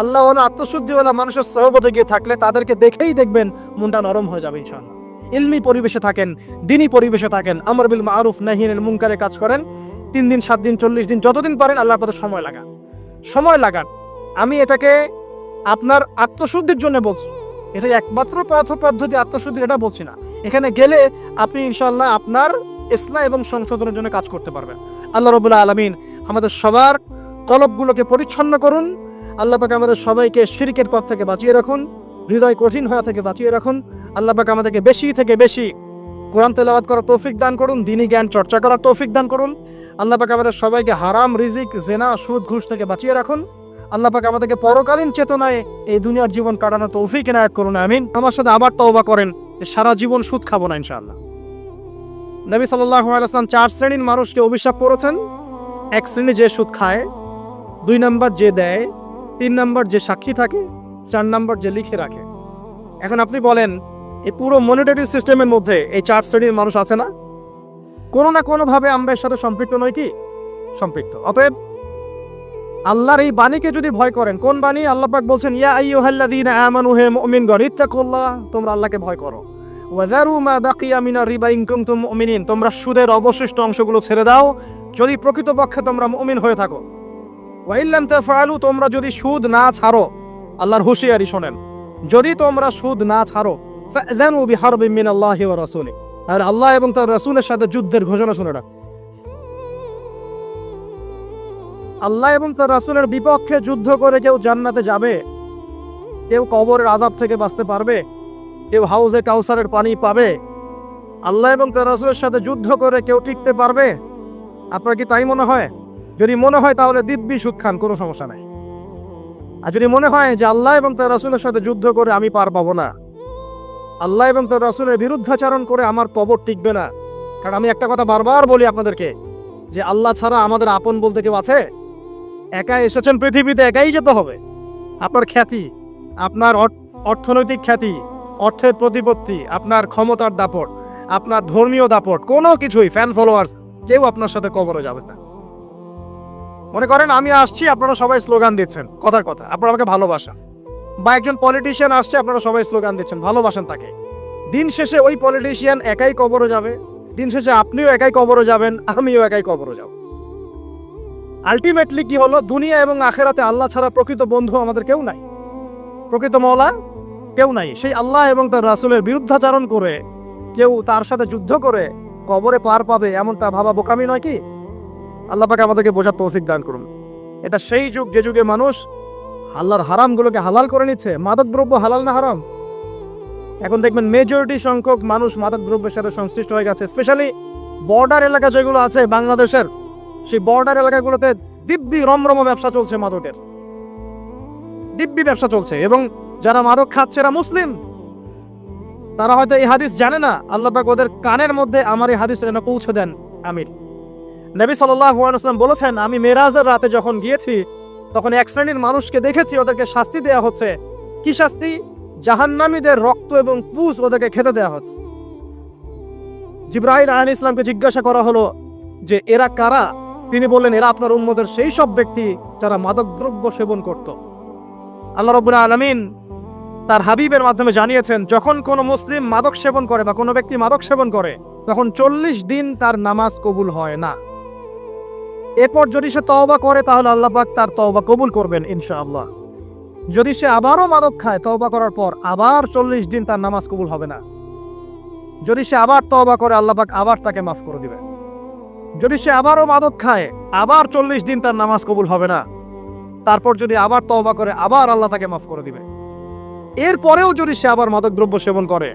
A: আল্লাহওয়ালা, আত্মশুদ্ধিওয়ালা মানুষের সোহবতে গিয়ে থাকলে তাদেরকে দেখেই দেখবেন মনটা নরম হয়ে যাবে ইনশাআল্লাহ। ইলমি পরিবেশে থাকেন, দিনী পরিবেশে থাকেন, আমর বিল মারুফ নাহি আনিল মুনকারে কাজ করেন। 3 দিন 7 দিন 40 দিন যতদিন পারেন আল্লাহর পথে সময় লাগান, সময় লাগান। আমি এটাকে আপনার আত্মশুদ্ধির জন্য বলছি, এটা একমাত্র পদ্ধতি আত্মশুদ্ধির, এটা বলছি না। এখানে গেলে আপনি ইনশাআল্লাহ আপনার ইসলাহ এবং সংশোধনের জন্য কাজ করতে পারবেন। আল্লাহ রাব্বুল আলামিন আমাদের সবার কলবগুলোকে পরিচ্ছন্ন করুন। আল্লাহ পাক আমাদের সবাইকে শিরকের পথ থেকে বাঁচিয়ে রাখুন, হৃদয় কঠিন হওয়া থেকে বাঁচিয়ে রাখুন। আল্লাহ পাক আমাদেরকে বেশি থেকে বেশি কোরআন তেলাওয়াত করার তৌফিক দান করুন, দ্বীনি জ্ঞান চর্চা করার তৌফিক দান করুন। আল্লাহ পাক আমাদের সবাইকে হারাম রিজিক, জেনা, সুদ, ঘুষ থেকে বাঁচিয়ে রাখুন। আল্লাহ পাক আমাদেরকে পরকালীন চেতনায় এই দুনিয়ার জীবন কাটানোর তৌফিক এনায়েত করুন, আমিন। আমার সাথে আবার তওবা করেন, সারা জীবন সুদ খাবো না ইনশাআল্লাহ। নবী সাল্লাল্লাহু আলাইহি ওয়াসাল্লাম 4 শ্রেণীর মানুষকে অভিশাপ করেছেন। 1 শ্রেণী যে সুদ খায়, 2 নাম্বার যে দেয়, 3 নাম্বার যে সাক্ষী থাকে, 4 নাম্বার যে লিখে রাখে। এখন আপনি বলেন এই পুরো মনিটরি সিস্টেমের মধ্যে এই 4 শ্রেণীর মানুষ আছে না? কোনো না কোনোভাবে আমরা এর সাথে সম্পৃক্ত নই কি? সম্পৃক্ত। অতএব আল্লাহর এই বাণীকে যদি ভয় করেন, কোন বাণী? আল্লাহ পাক বলছেন, ইয়া আইয়ুহাল্লাযীনা আমানু হে মুমিনগণ ইত্তাকুল্লাহ, তোমরা আল্লাহকে ভয় করো। ওয়া যারু মা বাকিয়া মিনার রিবা ইন কুনতুম মুমিনিন, তোমরা সুদের অবশিষ্ট অংশগুলো ছেড়ে দাও যদি প্রকৃতপক্ষে তোমরা মুমিন হয়ে থাকো। ওয়া ইল্লাম তাফআলু, তোমরা যদি সুদ না ছাড়ো, আল্লাহর হুঁশিয়ারি শোনেন, যদি তোমরা সুদ না ছাড়ো, ফাযানু বিহারবিন মিনাল্লাহি ওয়া রাসূলিহি, আর আল্লাহ এবং তার রাসূলের সাথে যুদ্ধের ঘোষণা শুনে রাখো। আল্লাহ এবং তার রাসূলের বিপক্ষে যুদ্ধ করে কেউ জান্নাতে যাবে? কেউ কবরের আযাব থেকে বাঁচতে পারবে? কেউ হাউজে কাউসারের পানি পাবে? আল্লাহ এবং তার রাসূলের সাথে যুদ্ধ করে কেউ টিকতে পারবে? আপনার কি তাই মনে হয়? যদি মনে হয় তাহলে দিব্যি সুদ খান, কোনো সমস্যা নাই। আর যদি মনে হয় যে আল্লাহ এবং তার রাসূলের সাথে যুদ্ধ করে আমি পার পাবো না, আল্লাহ এবং তার রাসূলের বিরুদ্ধাচরণ করে আমার কবর টিকবে না, কারণ আমি একটা কথা বারবার বলি আপনাদেরকে যে আল্লাহ ছাড়া আমাদের আপন বলতে কেউ আছে? একা এসেছেন পৃথিবীতে, একাই যেতে হবে। আপনার খ্যাতি, আপনার অর্থনৈতিক খ্যাতি, অর্থের প্রতিপত্তি, আপনার ক্ষমতার দাপট, আপনার ধর্মীয় দাপট, কোনো কিছুই, ফ্যান ফলোয়ার্স, কেউ আপনার সাথে কবরে যাবে না। মনে করেন আমি আসছি, আপনারা সবাই স্লোগান দিচ্ছেন, কথার কথা, আপনারা আমাকে ভালোবাসেন, বা একজন পলিটিশিয়ান আসছে, আপনারা সবাই স্লোগান দিচ্ছেন, ভালোবাসেন তাকে। দিন শেষে ওই পলিটিশিয়ান একাই কবরে যাবে, দিন শেষে আপনিও একাই কবরে যাবেন, আমিও একাই কবরে যাব। আলটিমেটলি কি হলো? দুনিয়া এবং আখেরাতে আল্লাহ ছাড়া প্রকৃত বন্ধু আমাদের কেউ নাই, প্রকৃত মওলা কেউ নাই। সেই আল্লাহ এবং তার রাসূলের বিরুদ্ধাচরণ করে কেউ তার সাথে যুদ্ধ করে কবরে পার পাবে, এমনটা ভাবা বোকামি নয় কি? আল্লাহ পাক আমাদেরকে বোঝার তৌফিক দান করুন। এটা সেই যুগ যে যুগে মানুষ আল্লাহর হারামগুলোকে হালাল করে নিচ্ছে। মাদকদ্রব্য হালাল না হারাম? এখন দেখবেন মেজরিটি সংখ্যক মানুষ মাদকদ্রব্যের সাথে সংশ্লিষ্ট হয়ে গেছে। স্পেশালি বর্ডার এলাকা যেগুলো আছে বাংলাদেশের, সেই বর্ডার এলাকাগুলোতে দিব্যি রমরম ব্যবসা চলছে, মাদকের দিব্যি ব্যবসা চলছে। এবং যারা মাদক খাচ্ছে এরা মুসলিম, তারা হয়তো এই হাদিস জানে না। আল্লাহ পাক ওদের কানের মধ্যে আমার এই হাদিস যেন পৌঁছে দেন। আমিন। নবী সাল্লাল্লাহু আলাইহি ওয়াসাল্লাম বলেছেন, আমি মেরাজের রাতে যখন গিয়েছি তখন এক শ্রেণীর মানুষকে দেখেছি, ওদেরকে শাস্তি দেয়া হচ্ছে। কি শাস্তি? জাহান্নামীদের রক্ত এবং পুঁজ ওদেরকে খেতে দেয়া হচ্ছে। জিবরাইল আলাইহিস ইসলামকে জিজ্ঞাসা করা হলো যে এরা কারা? তিনি বললেন, এরা আপনার উম্মতের সেই সব ব্যক্তি যারা মাদকদ্রব্য সেবন করত। আল্লাহ রাব্বুল আলামিন তার হাবিবের মাধ্যমে জানিয়েছেন, যখন কোনো মুসলিম মাদক সেবন করে বা কোনো ব্যক্তি মাদক সেবন করে, তখন 40 দিন তার নামাজ কবুল হয় না। এরপর যদি সে তওবা করে তাহলে আল্লাহ পাক তার তওবা কবুল করবেন ইনশাআল্লাহ। যদি সে আবারও মাদক খায়, তওবা করার পর আবার 40 দিন তার নামাজ কবুল হবে না। যদি সে আবার তওবা করে, আল্লাহ পাক আবার তাকে মাফ করে দিবেন। যদি সে আবারও মাদক খায়, আবার 40 দিন তার নামাজ কবুল হবে না। তারপর যদি আবার তওবা করে, আবার আল্লাহ তাকে মাফ করে দিবে। এরপরেও যদি সে আবার মাদকদ্রব্য সেবন করে,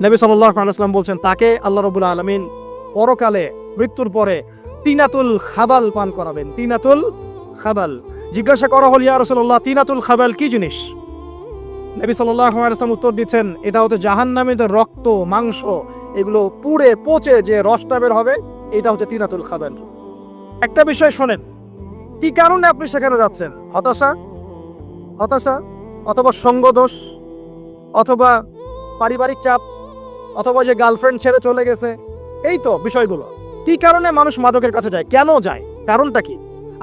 A: নবী সাল্লাল্লাহু আলাইহি ওয়াসাল্লাম বলছেন, তাকে আল্লাহ রাব্বুল আলামিন পরকালে মৃত্যুর পরে তিনাতুল খাবাল পান করাবেন। তিনাতুল খাবাল। জিজ্ঞাসা করা হল, ইয়া রাসূলুল্লাহ, তিনাতুল খাবাল কি জিনিস? নবী সাল্লাল্লাহু আলাইহি ওয়াসাল্লাম উত্তর দিচ্ছেন, এটা হচ্ছে জাহান্নামীদের রক্ত, মাংস, এগুলো পুড়ে পচে যে রসটা বের হবে, এটা হচ্ছে তিনাতুল খাবাল। একটা বিষয় শোনেন, কি কারণে আপনি সেখানে যাচ্ছেন? হতাশা, অথবা সঙ্গদোষ, অথবা পারিবারিক চাপ, অথবা যে গার্লফ্রেন্ড ছেড়ে চলে গেছে, এই তো বিষয়গুলো। কি কারণে মানুষ মাদকের কাছে যায়? কেন যায়? কারণটা কি?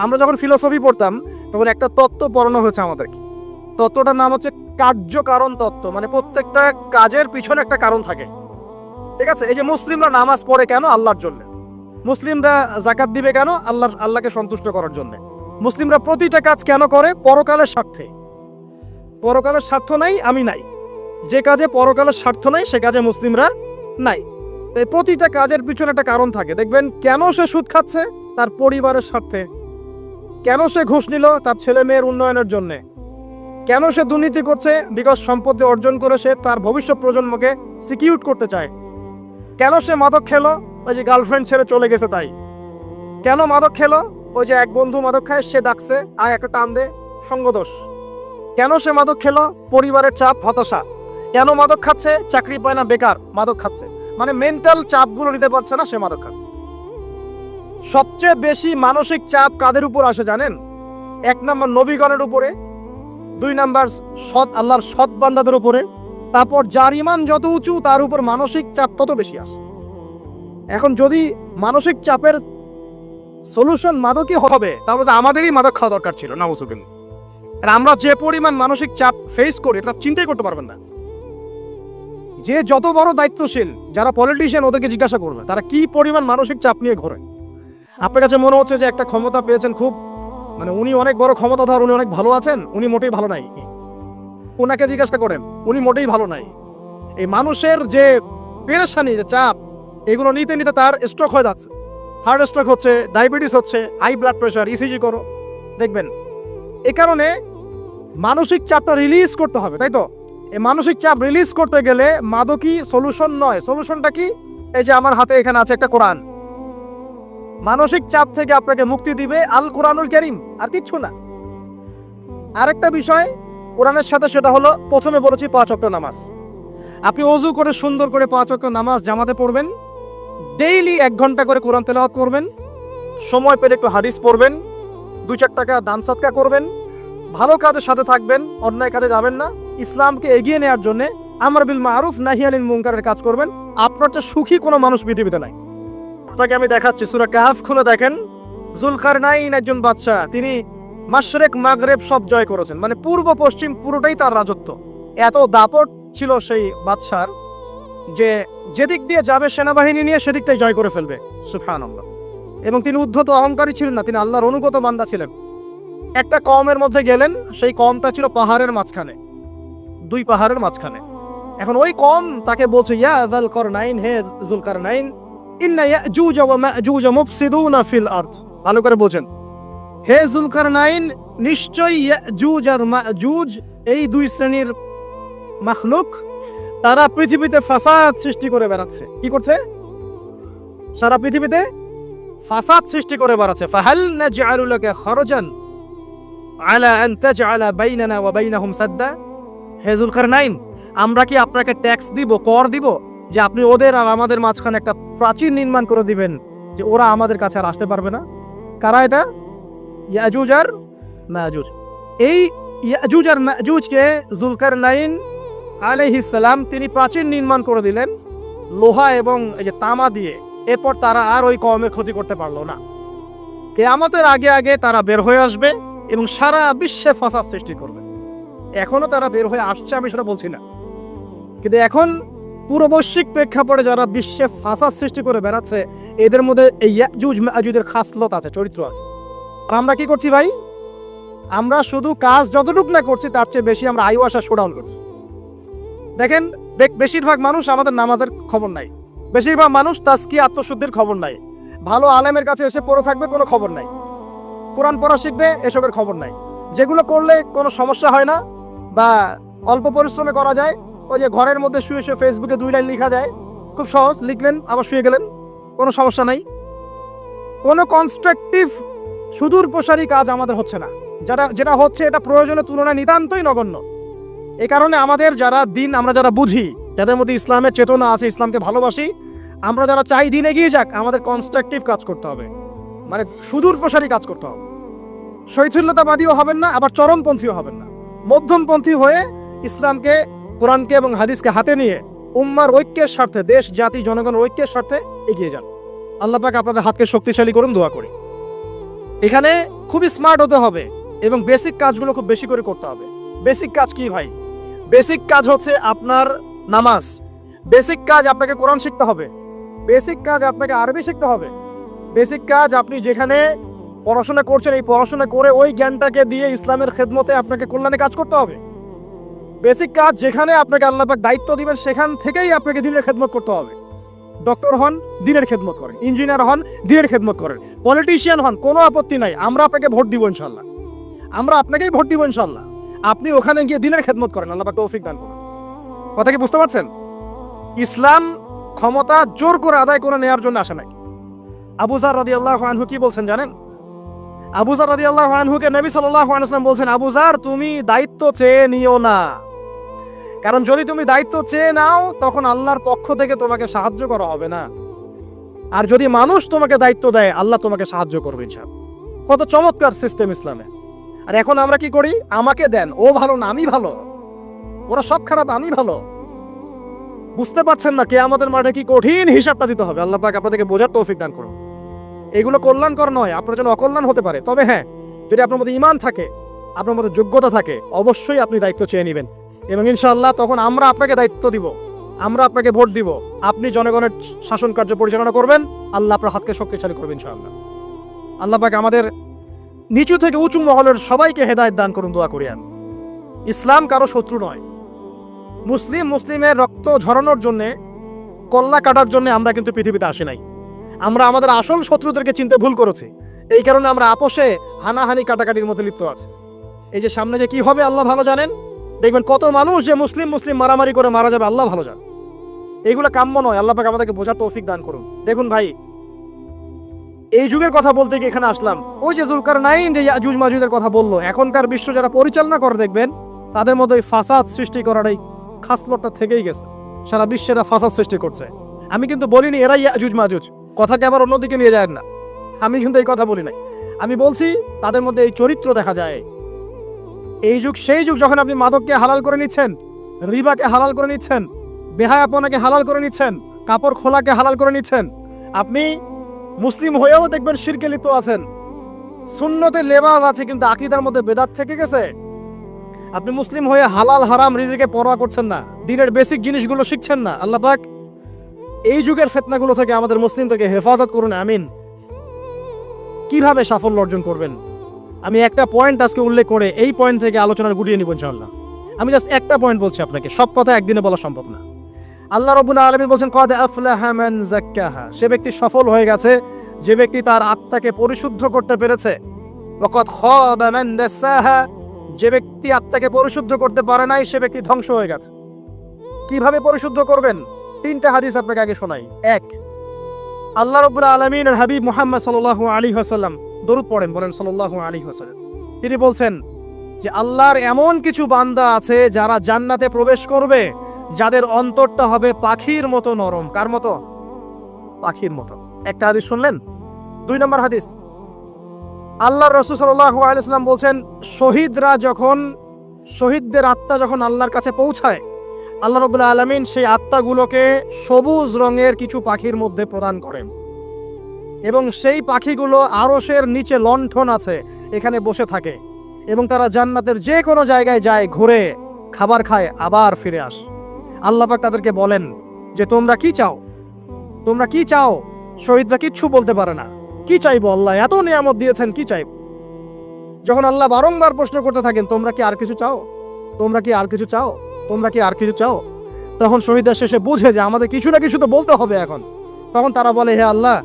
A: আমরা যখন ফিলোসফি পড়তাম তখন একটা তত্ত্ব পড়ানো হয়েছে আমাদেরকে। তত্ত্বটার নাম হচ্ছে কার্যকারণ তত্ত্ব। মানে প্রত্যেকটা কাজের পিছনে একটা কারণ থাকে, ঠিক আছে? এই যে মুসলিমরা নামাজ পড়ে কেন? আল্লাহর জন্য। মুসলিমরা যাকাত দিবে কেন? আল্লাহকে সন্তুষ্ট করার জন্য। মুসলিমরা প্রতিটা কাজ কেন করে? পরকালের স্বার্থে। পরকালের স্বার্থ নাই, আমি নাই। যে কাজে পরকালের স্বার্থ নাই সে কাজে মুসলিমরা নাই। তাই প্রতিটা কাজের পিছনে একটা কারণ থাকে। দেখবেন কেন সে সুদ খাচ্ছে? তার পরিবারের স্বার্থে। কেন সে ঘুষ নিল? তার ছেলে মেয়ের উন্নয়নের জন্য। কেন সে দুর্নীতি করছে? বিকজ সম্পত্তি অর্জন করে সে তার ভবিষ্যৎ প্রজন্মকে সিকিউর করতে চায়। কেন সে মাদক খেলো? ওই যে গার্লফ্রেন্ড ছেড়ে চলে গেছে তাই। কেন মাদক খেলো? ওই যে এক বন্ধু মাদক খায়, সে ডাকছে, আয় একটা টান দে, সঙ্গদোষ। কেন সে মাদক খেলো? পরিবারের চাপ, হতাশা। কেন মাদক খাচ্ছে? চাকরি পায় না, বেকার, মাদক খাচ্ছে। মানে মেন্টাল চাপগুলো নিতে পারছে না, সে মাদক খাচ্ছে। সবচেয়ে বেশি মানসিক চাপ কাদের উপর আসে জানেন? 1 নম্বর নবীগণের উপরে, 2 নম্বর আল্লাহর সৎ বান্দাদের উপরে, তারপর যার ইমান যত উঁচু তার উপর মানসিক চাপ তত বেশি আসে। এখন যদি মানসিক চাপের সলিউশন মাদকই হবে, তাহলে তো আমাদেরই মাদক খাওয়া দরকার ছিল, নাউজুবিল্লাহ। আর আমরা যে পরিমাণ মানসিক চাপ ফেস করি এটা চিন্তাই করতে পারবেন না। যে যত বড় দায়িত্বশীল যারা পলিটিশিয়ান ওদেরকে জিজ্ঞাসা করবে তারা কি পরিমাণ মানসিক চাপ নিয়ে ঘোরে। আপনার কাছে মনে হচ্ছে যে একটা ক্ষমতা পেয়েছেন, খুব মানে উনি অনেক বড় ক্ষমতাধর, উনি অনেক ভালো আছেন, উনি মোটেই ভালো নাই। ওনাকে জিজ্ঞাসা করেন, উনি মোটেই ভালো নাই। এই মানুষের যে পেরেশানি, যে চাপ, এগুলো নিতে নিতে তার স্ট্রোক হয়ে যাচ্ছে, হার্ট স্ট্রোক হচ্ছে, ডায়াবেটিস হচ্ছে, হাই ব্লাড প্রেশার, ইসিজি করো, দেখবেন। এ কারণে মানসিক চাপটা রিলিজ করতে হবে, তাই তো? এই মানসিক চাপ রিলিজ করতে গেলে মাদকই সলিউশন নয়। সলিউশনটা কি? এই যে আমার হাতে এখানে আছে একটা কোরআন। মানসিক চাপ থেকে আপনাকে মুক্তি দিবে আল কোরআনুল কারীম, আর কিচ্ছু না। আরেকটা বিষয় কোরআনের সাথে, সেটা হলো প্রথমে বলেছি 5 ওয়াক্ত নামাজ। আপনি ওযু করে সুন্দর করে 5 ওয়াক্ত নামাজ জামাতে পড়বেন, ডেইলি 1 ঘন্টা করে কোরআন তেলাওয়াত করবেন, সময় পেলে একটু হাদিস পড়বেন, 2-4 টাকা দান সদকা করবেন, ভালো কাজের সাথে থাকবেন, অন্যায় কাজে যাবেন না, ইসলামকে এগিয়ে নেওয়ার জন্য আমর বিল মারুফ নাহি আনিল মুনকারের কাজ করবেন। আপনার চেয়ে সুখী কোনো মানুষ পৃথিবীতে নাই। আপনাকে আমি দেখাচ্ছি, সূরা কাহফ খুলে দেখেন। যুলকারনাইন একজন বাদশা, তিনি মাশরিক মাগরিব সব জয় করেছেন, মানে পূর্ব পশ্চিম পুরোটাই তার রাজত্ব। এত দাপট ছিল সেই বাদশার যে যেদিক দিয়ে যাবে সেনাবাহিনী নিয়ে সেদিকটাই জয় করে ফেলবে, সুবহানাল্লাহ। এবং তিনি উদ্ধত অহংকারী ছিলেন না, তিনি আল্লাহর অনুগত বান্দা ছিলেন। একটা কওমের মধ্যে গেলেন, সেই কওমটা ছিল পাহাড়ের মাঝখানে, 2 পাহাড়ের মাঝখানে। এখন ওই কওম তাকে বলছে, ইয়া যুলকারনাইন, হে যুলকারনাইন, ইন্না ইয়াজুজ ওয়া মাজুজ মুফসিদুনা ফিল আরদ। ভালো করে বোঝেন, হে যুলকারনাইন, নিশ্চয়ই ইয়াজুজ আর মাজুজ এই 2 শ্রেণীর মাখলুক, তারা পৃথিবীতে ফাসাদ সৃষ্টি করে বেড়াচ্ছে। কি করছে? সারা পৃথিবীতে ফাসাদ সৃষ্টি করে বেড়াচ্ছে। ফাহাল নাজআলু লাকা খরজান আলা আন তাজআলা বাইনানা ওয়া বাইনাহুম সাদ্দা। হে যুলকারনাইন, আমরা কি আপনাকে ট্যাক্স দিব, কর দিব, যে আপনি ওদের আর আমাদের মাঝখানে একটা প্রাচীর নির্মাণ করে দিবেন, যে ওরা আমাদের কাছে আর আসতে পারবে না? কারা এটা? ইয়াজুজ আর মাজুজ। এই ইয়াজুজ আর মাজুজকে যুলকারনাইন আলাইহিস সালাম তিনি প্রাচীর নির্মাণ করে দিলেন লোহা এবং এই যে তামা দিয়ে। এরপর তারা আর ওই কওমের ক্ষতি করতে পারলো না। কিয়ামতের আগে আগে তারা বের হয়ে আসবে এবং সারা বিশ্বে ফাসাদ সৃষ্টি করবে। এখনো তারা বের হয়ে আসছে, আমি সেটা বলছি না, কিন্তু এখন পুরো বৈশ্বিক প্রেক্ষাপটে যারা বিশ্বে ফাসাদ সৃষ্টি করে বেড়াচ্ছে, এদের মধ্যে এই ইয়াজুজ মাজুজের খাসলত আছে, চরিত্র আছে। আর আমরা কি করছি ভাই? আমরা শুধু কাজ যতটুকু না করছি তার চেয়ে বেশি আমরা আয়ু আশা শোডাউন করছি। দেখেন, বেশিরভাগ মানুষ আমাদের নামাজের খবর নাই, বেশিরভাগ মানুষ তাজকিয়া আত্মশুদ্ধির খবর নাই, ভালো আলেমের কাছে এসে পড়ে থাকবে কোনো খবর নাই, কোরআন পড়া শিখবে এসবের খবর নাই। যেগুলো করলে কোনো সমস্যা হয় না বা অল্প পরিশ্রমে করা যায়, ওই যে ঘরের মধ্যে শুয়ে শুয়ে ফেসবুকে 2 লাইন লেখা যায়, খুব সহজ, লিখলেন আবার শুয়ে গেলেন, কোনো সমস্যা নাই। কোনো কনস্ট্রাকটিভ সুদূর প্রসারী কাজ আমাদের হচ্ছে না। যেটা হচ্ছে এটা প্রয়োজনের তুলনায় নিতান্তই নগণ্য। এই কারণে আমাদের যারা দিন, আমরা যারা বুঝি, যাদের মধ্যে ইসলামের চেতনা আছে, ইসলামকে ভালোবাসি, আমরা যারা চাই দিন এগিয়ে যাক, আমাদের কনস্ট্রাকটিভ কাজ করতে হবে, মানে সুদূর প্রসারী কাজ করতে হবে। শৈথিল্যতাবাদীও হবেন না, আবার চরমপন্থীও হবেন না, মধ্যমপন্থী হয়ে ইসলামকে, কোরআনকে এবং হাদিসকে হাতে নিয়ে উম্মার ঐক্যের স্বার্থে, দেশ জাতি জনগণের ঐক্যের স্বার্থে এগিয়ে যান। আল্লাহ পাক আপনাদের হাতকে শক্তিশালী করুন, দোয়া করি। এখানে খুবই স্মার্ট হতে হবে এবং বেসিক কাজগুলো খুব বেশি করে করতে হবে। বেসিক কাজ কি ভাই? বেসিক কাজ হচ্ছে আপনার নামাজ, বেসিক কাজ আপনাকে কোরআন শিখতে হবে, বেসিক কাজ আপনাকে আরবি শিখতে হবে, বেসিক কাজ আপনি যেখানে পড়াশোনা করছেন এই পড়াশোনা করে ওই জ্ঞানটাকে দিয়ে ইসলামের খেদমতে আপনাকে কল্যাণে কাজ করতে হবে। বেসিক কাজ যেখানে আপনাকে আল্লাহ পাক দায়িত্ব দিবেন সেখান থেকেই আপনাকে দিনের খেদমত করতে হবে। ডক্টর হন, দিনের খেদমত করেন, ইঞ্জিনিয়ার হন, দিনের খেদমত করেন, পলিটিশিয়ান হন, কোনো আপত্তি নাই, আমরা আপনাকে ভোট দিব ইনশাল্লাহ, আমরা আপনাকেই ভোট দিব ইনশাল্লাহ। আপনি ওখানে গিয়ে দিনের খেদমত করেন, আল্লাহ পাক তৌফিক দান করুন। কথা কি বুঝতে পারছেন? ইসলাম ক্ষমতা জোর করে আদায় করে নেওয়ার জন্য আসে নাই। আবু যার রাদিয়াল্লাহু আনহু কি বলছেন জানেন? আবু যার রাদিয়াল্লাহু আনহুকে নবী সাল্লাল্লাহু আলাইহি ওয়াসাল্লাম বলছেন, আবু যার, তুমি দায়িত্ব চেয়ে নিও না, কারণ যদি তুমি দায়িত্ব চেয়ে নাও তখন আল্লাহর পক্ষ থেকে তোমাকে সাহায্য করা হবে না, আর যদি মানুষ তোমাকে দায়িত্ব দেয় আল্লাহ তোমাকে সাহায্য করবে ইনশাআল্লাহ। কত চমৎকার সিস্টেম ইসলামে। আর এখন আমরা কি করি? আমাকে দেন, ও ভালো না আমি ভালো, ওরা সব খারাপ আমি ভালো, বুঝতে পারছেন না কিয়ামতের মাঠে কি কঠিন হিসাবটা দিতে হবে। আল্লাহ পাক আপনাদেরকে বোঝার তৌফিক দান করুন। এগুলো কল্যাণকর নয়, আপনার জন্য অকল্যাণ হতে পারে। তবে হ্যাঁ, যদি আপনার মধ্যে ঈমান থাকে, আপনার মধ্যে যোগ্যতা থাকে, অবশ্যই আপনি দায়িত্ব চেয়ে নেবেন এবং ইনশাআল্লাহ তখন আমরা আপনাকে দায়িত্ব দিব, আমরা আপনাকে ভোট দিব, আপনি জনগণের শাসন কার্য পরিচালনা করবেন, আল্লাহ আপনার হাতকে শক্তিশালী করবেন ইনশাআল্লাহ। আল্লাহ পাক আমাদের নিচু থেকে উঁচু মহলের সবাইকে হেদায়েত দান করুন, দোয়া করি আমি। ইসলাম কারো শত্রু নয়। মুসলিমের রক্ত ঝরানোর জন্য, কল্লা কাটার জন্য আমরা কিন্তু পৃথিবীতে আসি নাই। আমরা আমাদের আসল শত্রুদেরকে চিনতে ভুল করেছি। এই কারণে আমরা আপোষে হানাহানি কাটাকাটির মধ্যে লিপ্ত আছি। এই যে সামনে যে কি হবে আল্লাহ ভালো জানেন। দেখবেন কত মানুষ যে মুসলিম মারামারি করে মারা যাবে, আল্লাহ ভালো জানেন। এগুলো কাম্য নয়। আল্লাহ পাক আমাদেরকে বোঝার তৌফিক দান করুন। দেখুন ভাই, এই যুগের কথা বলতে গিয়ে এখানে আসলাম। ওই যে যুলকারনাইন যে ইয়াজুজ মাজুজের কথা বললো, এখনকার বিশ্ব যারা পরিচালনা করে দেখবেন তাদের মধ্যে ফাসাদ সৃষ্টি করার এই খাসলতটা থেকেই গেছে। সারা বিশ্বেরা ফাসাদ সৃষ্টি করছে। আমি কিন্তু বলিনি এরাই ইয়াজুজ মাজুজ, কথাকে আবার অন্যদিকে নিয়ে যায় না। আমি কিন্তু এই কথা বলি নাই। আমি বলছি তাদের মধ্যে এই চরিত্র দেখা যায়। এই যুগ সেই যুগ যখন আপনি মাদককে হালাল করে নিচ্ছেন, রিবাকে হালাল করে নিচ্ছেন, বেহায়াপনাকে হালাল করে নিচ্ছেন, কাপড় খোলাকে হালাল করে নিচ্ছেন। আপনি মুসলিম হয়েও দেখবেন শিরকে লিপ্ত আছেন। সুন্নতে লেবাস আছে কিন্তু আকীদার মধ্যে বেদাত থেকে গেছে। আপনি মুসলিম হয়ে হালাল হারাম রিজিকে পরোয়া করছেন না, দ্বীনের বেসিক জিনিসগুলো শিখছেন না। আল্লাহ পাক এই যুগের ফিতনাগুলো থেকে আমাদের মুসলিমদেরকে হেফাজত করুন, আমিন। কিভাবে সাফল্য অর্জন করবেন আমি একটা পয়েন্ট আজকে উল্লেখ করে এই পয়েন্ট থেকে আলোচনা গুটিয়ে নিব ইনশাআল্লাহ। আমি জাস্ট একটা পয়েন্ট বলছি আপনাকে, সব কথা একদিনে বলা সম্ভব না। আল্লাহ রাব্বুল আলামিন বলেন কদ আফলাহা মান যাক্কাহা, সে ব্যক্তি সফল হয়ে গেছে যে ব্যক্তি তার আত্মাকে পরিশুদ্ধ করতে পেরেছে। ওয়া কদ খাবা মান দাসাহা, যে ব্যক্তি আত্মাকে পরিশুদ্ধ করতে পারে নাই সে ব্যক্তি ধ্বংস হয়ে গেছে। কিভাবে পরিশুদ্ধ করবেন? তিনটা হাদিস আপনাকে আগে শোনাই। এক, আল্লাহ রাব্বুল আলামিনের হাবিব মুহাম্মদ সাল্লাল্লাহু আলাইহি ওয়াসাল্লাম দরুদ পড়েন, বলেন সাল্লাল্লাহু আলাইহি ওয়াসাল্লাম। তিনি বলছেন যে আল্লাহর এমন কিছু বান্দা আছে যারা জান্নাতে প্রবেশ করবে যাদের অন্তরটা হবে পাখির মতো নরম। কার মতো? পাখির মতো। একটা হাদিস শুনলেন। 2 নম্বর হাদিস, আল্লাহর রাসূল সাল্লাল্লাহু আলাইহি ওয়াসাল্লাম বলছেন শহীদদের আত্মা যখন আল্লাহর কাছে পৌঁছায়, আল্লাহ রাব্বুল আলামিন সেই আত্মাগুলোকে সবুজ রঙের কিছু পাখির মধ্যে প্রদান করেন এবং সেই পাখিগুলো আরশের নিচে লণ্ঠন আছে এখানে বসে থাকে এবং তারা জান্নাতের যে কোনো জায়গায় যায়, ঘুরে খাবার খায়, আবার ফিরে আসে। আল্লাহ পাক তাদেরকে বলেন যে তোমরা কি চাও, তোমরা কি চাও? শহীদরা কিচ্ছু বলতে পারে না। কি চাইবো? আল্লাহ এত নিয়ামত দিয়েছেন, কি চাইব? যখন আল্লাহ বারংবার প্রশ্ন করতে থাকেন তোমরা কি আর কিছু চাও, তোমরা কি আর কিছু চাও, তোমরা কি আর কিছু চাও, তখন শহীদরা শেষে বুঝে যে আমাদের কিছু না কিছু তো বলতে হবে এখন। তখন তারা বলে হে আল্লাহ,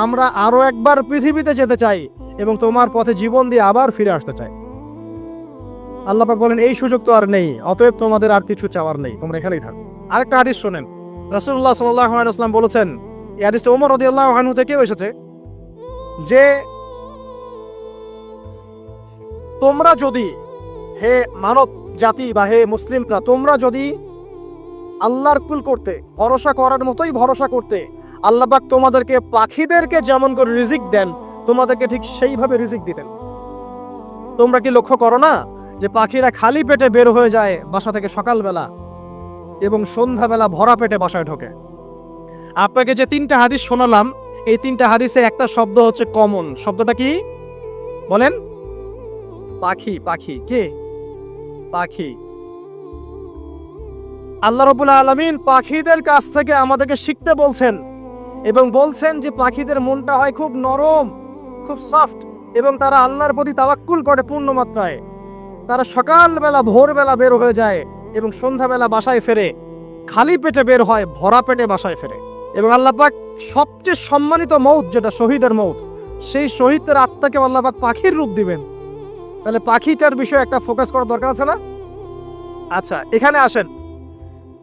A: আমরা আরো একবার পৃথিবীতে যেতে চাই এবং তোমার পথে জীবন দিয়ে আবার ফিরে আসতে চাই। আল্লাহ পাক বলেন এই সুযোগ তো আর নেই, অতএব তোমাদের আর কিছু চাওয়ার নেই, তোমরা এখানেই থাকো। আরেকটা হাদিস শোনেন, রাসূলুল্লাহ সাল্লাল্লাহু আলাইহি ওয়াসাল্লাম বলেছেন, এই হাদিসটা ওমর রাদিয়াল্লাহু আনহু থেকেও এসেছে, যে তোমরা যদি, হে মানব জাতি বা হে মুসলিমরা, তোমরা যদি আল্লাহর কুল করতে, ভরসা করার মতোই ভরসা করতে, আল্লাহ পাক তোমাদেরকে পাখিদেরকে যেমন করে রিজিক দেন তোমাদেরকে ঠিক সেইভাবে রিজিক দিতেন। তোমরা কি লক্ষ্য করো না যে পাখিরা খালি পেটে বের হয়ে যায় বাসা থেকে সকালবেলা এবং সন্ধ্যাবেলা ভরা পেটে বাসায় ঢোকে? আপনাকে যে 3টা হাদিস শোনালাম, এই 3টা হাদিসে একটা শব্দ হচ্ছে কমন। শব্দটা কি বলেন? পাখি। পাখি কে? পাখি। আল্লাহ রাব্বুল আলামিন পাখিদের কাছ থেকে আমাদেরকে শিখতে বলছেন এবং বলছেন যে পাখিদের মনটা হয় খুব নরম, খুব সফট এবং তারা আল্লাহর প্রতি তাওয়াক্কুল করে পূর্ণ মাত্রায়। তারা সকালবেলা ভোরবেলা বের হয়ে যায় এবং সন্ধ্যাবেলা বাসায় ফেরে, খালি পেটে বের হয়, ভরা পেটে বাসায় ফেরে। এবং আল্লাহ পাক সবচেয়ে সম্মানিত মৌত যেটা শহীদের মৌত, সেই শহীদের আত্মাকে আল্লাহ পাক পাখির রূপ দিবেন। তাহলে পাখিটার বিষয়ে একটা ফোকাস করার দরকার আছে না? আচ্ছা, এখানে আসেন।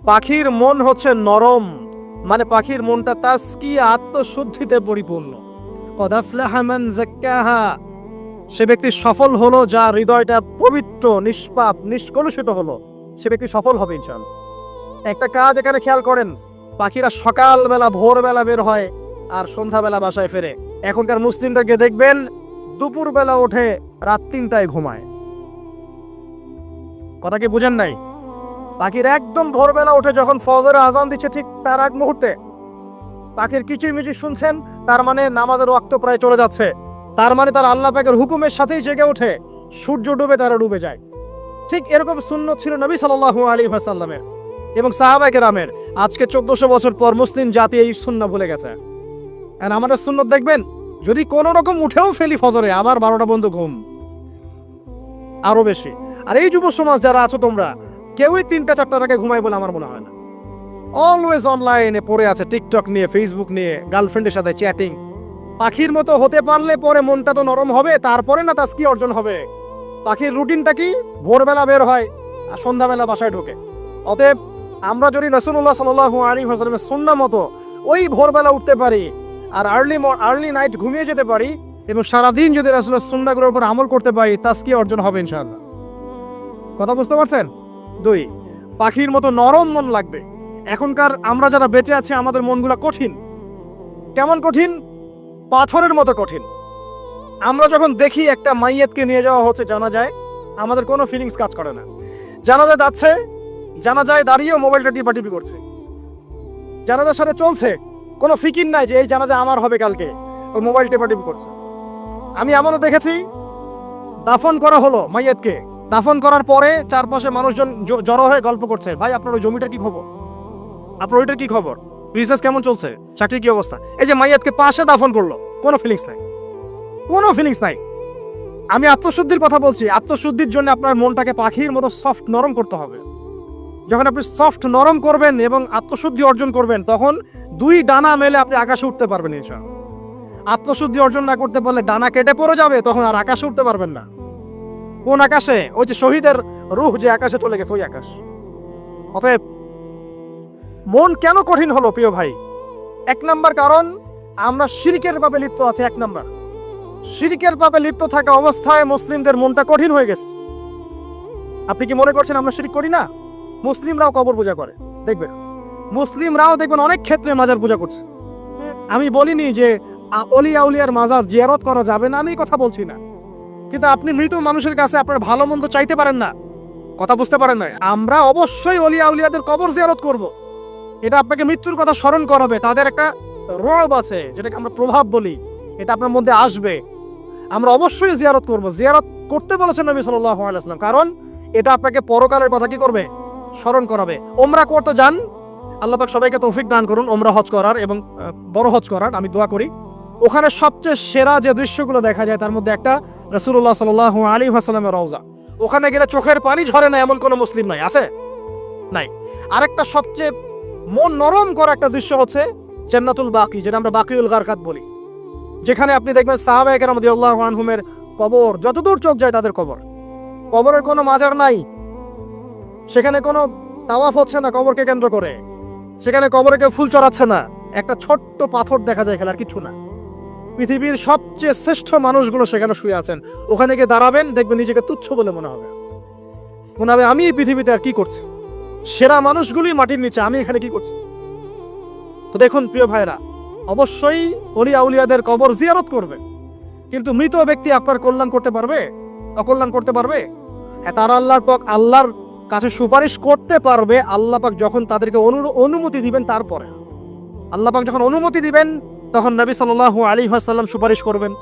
A: পাখির মন হচ্ছে নরম, মানে পাখির মনটা তাসকিয়া, আত্মশুদ্ধিতে পরিপূর্ণ। কদ আফলাহা মান যাক্কাহা, সে ব্যক্তি সফল হলো যার হৃদয়টা পবিত্র, নিষ্পাপ, নিষ্কলুষিত হলো, সে ব্যক্তি সফল হবে ইনশাআল্লাহ। একটা কাজ এখানে খেয়াল করেন, পাখিরা সকালবেলা ভোরবেলা বের হয় আর সন্ধ্যাবেলা বাসায় ফেরে। এখনকার মুসলিমদেরকে দেখবেন দুপুরবেলা ওঠে, রাত 3টায় ঘুমায়। কথা কি বুঝেন নাই? পাখির একদম ভোরবেলা উঠে যখন ফজরের আজান দিচ্ছে ঠিক তার আগ মুহূর্তে পাখির কিচিরমিচির শুনছেন, তার মানে নামাজের ওয়াক্ত প্রায় চলে যাচ্ছে। তার মানে তার আল্লাহ পাকের হুকুমের সাথেই জেগে ওঠে, সূর্য ডুবে তারা ডুবে যায়। ঠিক এরকম সুন্নত ছিল নবী সাল্লাল্লাহু আলাইহি ওয়াসাল্লামের এবং সাহাবায়ে কেরামের। আজকে 1400 বছর পর মুসলিম জাতি এই সুন্নাহ ভুলে গেছে। আর আমাদের সুন্নত দেখবেন, যদি কোনো রকম উঠেও ফেলি ফজরে, আবার 12টা বন্ধ ঘুম আরো বেশি। আর এই যুব সমাজ যারা আছো তোমরা, কেউই 3টা-4টার আগে ঘুমায় বলে আমার মনে হয় না। অলওয়েজ অনলাইনে পড়ে আছে, টিকটক নিয়ে, ফেসবুক নিয়ে, গার্লফ্রেন্ডের সাথে চ্যাটিং। পাখির মতো হতে পারলে পরে মনটা তো নরম হবে, তারপরে না তাসকিয়া অর্জন হবে। পাখির রুটিনটা কি? ভোরবেলা বের হয় আর সন্ধ্যাবেলা বাসায় ঢোকে। অতএব আমরা যদি রাসূলুল্লাহ সাল্লাল্লাহু আলাইহি ওয়াসাল্লামের সুন্নাহ মতো ওই ভোরবেলা উঠতে পারি আর আর্লি নাইট ঘুমিয়ে যেতে পারি এবং সারাদিন যদি রাসূলের সুন্নাহগুলোর উপর আমল করতে পারি, তাসকিয়া অর্জন হবে ইনশাআল্লাহ। কথা বুঝতে পারছেন? 2, পাখির মতো নরম মন লাগবে। এখনকার আমরা যারা বেঁচে আছি, আমাদের মনগুলো কঠিন। কেমন কঠিন? পাথরের মতো কঠিন। আমরা যখন দেখি একটা মাইয়াতকে নিয়ে যাওয়া হচ্ছে জানাজায়, আমাদের কোনো ফিলিংস কাজ করে না। জানাজা যাচ্ছে, জানাজায় দাঁড়িয়েও মোবাইলটা টিপাটিপি করছে। জানাজার সাথে চলছে, কোনো ফিকির নাই যে এই জানাজা আমার হবে কালকে, ওই মোবাইল টিপাটিপি করছে। আমি এমনও দেখেছি, দাফন করা হলো মাইয়াতকে, দাফন করার পরে চারপাশে মানুষজন জড়ো হয়ে গল্প করছে, ভাই আপনার ওই জমিটার কি খবর, আপনার ওইটার কি খবর, বিজনেস কেমন চলছে, চাকরির কি অবস্থা। এই যে মাইয়াতকে পাশে দাফন করলো, কোনো ফিলিংস নাই, কোনো ফিলিংস নাই। আমি আত্মশুদ্ধির কথা বলছি। আত্মশুদ্ধির জন্য আপনার মনটাকে পাখির মতো সফট নরম করতে হবে। যখন আপনি সফট নরম করবেন এবং আত্মশুদ্ধি অর্জন করবেন, তখন 2 ডানা মেলে আপনি আকাশে উঠতে পারবেন ইনশাআল্লাহ। আত্মশুদ্ধি অর্জন না করতে পারলে ডানা কেটে পড়ে যাবে, তখন আর আকাশে উঠতে পারবেন না। কোন আকাশে? ওই যে শহীদের রূহ যে আকাশে চলে গেছে, ওই আকাশ। অতএব মন কেন কঠিন হলো প্রিয় ভাই? 1 নাম্বার কারণ, আমরা শিরকের পাপে লিপ্ত আছি। 1 নাম্বার, শিরকের পাপে লিপ্ত থাকা অবস্থায় মুসলিমদের মনটা কঠিন হয়ে গেছে। আপনি কি মনে করছেন আমরা শিরক করি না? মুসলিমরাও কবর পূজা করে, দেখবেন মুসলিমরাও দেখবেন অনেক ক্ষেত্রে মাজার পূজা করছে। আমি বলিনি যে অলিয়া উলিয়ার মাজার জিয়ারত করা যাবে না, আমি কথা বলছি না। কিন্তু আপনি মৃত মানুষের কাছে আপনার ভালো মন্দ চাইতে পারেন না। কথা বুঝতে পারেন না? আমরা অবশ্যই অলিয়া উলিয়াদের কবর জিয়ারত করব। এটা আপনাকে মৃত্যুর কথা স্মরণ করাবে। তাদের একটা রব আছে, যেটাকে আমরা প্রভাব বলি, এটা আপনার মধ্যে আসবে। আমরা অবশ্যই জিয়ারত করব। জিয়ারত করতে বলেছেন নবী সাল্লাল্লাহু আলাইহি ওয়াসাল্লাম, কারণ এটা আপনাকে পরকালের কথা কি করবে? স্মরণ করাবে। ওমরা করতে যান, আল্লাহ পাক সবাইকে তৌফিক দান করুন ওমরা হজ করার এবং বড় হজ করার, আমি দোয়া করি। ওখানে সবচেয়ে সেরা যে দৃশ্যগুলো দেখা যায়, তার মধ্যে একটা রাসূলুল্লাহ সাল্লাল্লাহু আলাইহি ওয়াসাল্লামের রওজা। ওখানে গেলে চোখের পানি ঝরে না এমন কোনো মুসলিম নাই, আছে? নাই। আরেকটা সবচেয়ে মন নরম করা একটা দৃশ্য হচ্ছে জান্নাতুল বাকি, যেটা আমরা বাকিউল গারকাত বলি। যেখানে আপনি দেখবেন সাহাবায়ে কেরাম রাদিয়াল্লাহু আনহুমের কবর, যতদূর চোখ যায় তাদের কবর। কবরের কোনো মাজার নাই, সেখানে কোনো তাওয়াফ হচ্ছে না কবরকে কেন্দ্র করে, সেখানে কবরে কেউ ফুল চড়াচ্ছে না, একটা ছোট্ট পাথর দেখা যায়, খেলার কিছু না। পৃথিবীর সবচেয়ে শ্রেষ্ঠ মানুষগুলো সেখানে শুয়ে আছেন। ওখানে গিয়ে দাঁড়াবেন, দেখবেন নিজেকে তুচ্ছ বলে মনে হবে। আমি এই পৃথিবীতে আর কি করছি? সেরা মানুষগুলি মাটির নিচে, আমি এখানে কি করছি? তো দেখুন প্রিয় ভাইরা, অবশ্যই ওলিয়া উলিয়াদের কবর জিয়ারত করবে, কিন্তু মৃত ব্যক্তি আপনার কল্যাণ করতে পারবে? অকল্যাণ করতে পারবে? তারা আল্লাহর কাছে সুপারিশ করতে পারবে আল্লাহ পাক যখন তাদেরকে অনুমতি দিবেন। তারপরে আল্লাহ পাক যখন অনুমতি দিবেন, তখন নবী সাল্লাল্লাহু আলাইহি ওয়াসাল্লাম সুপারিশ করবেন,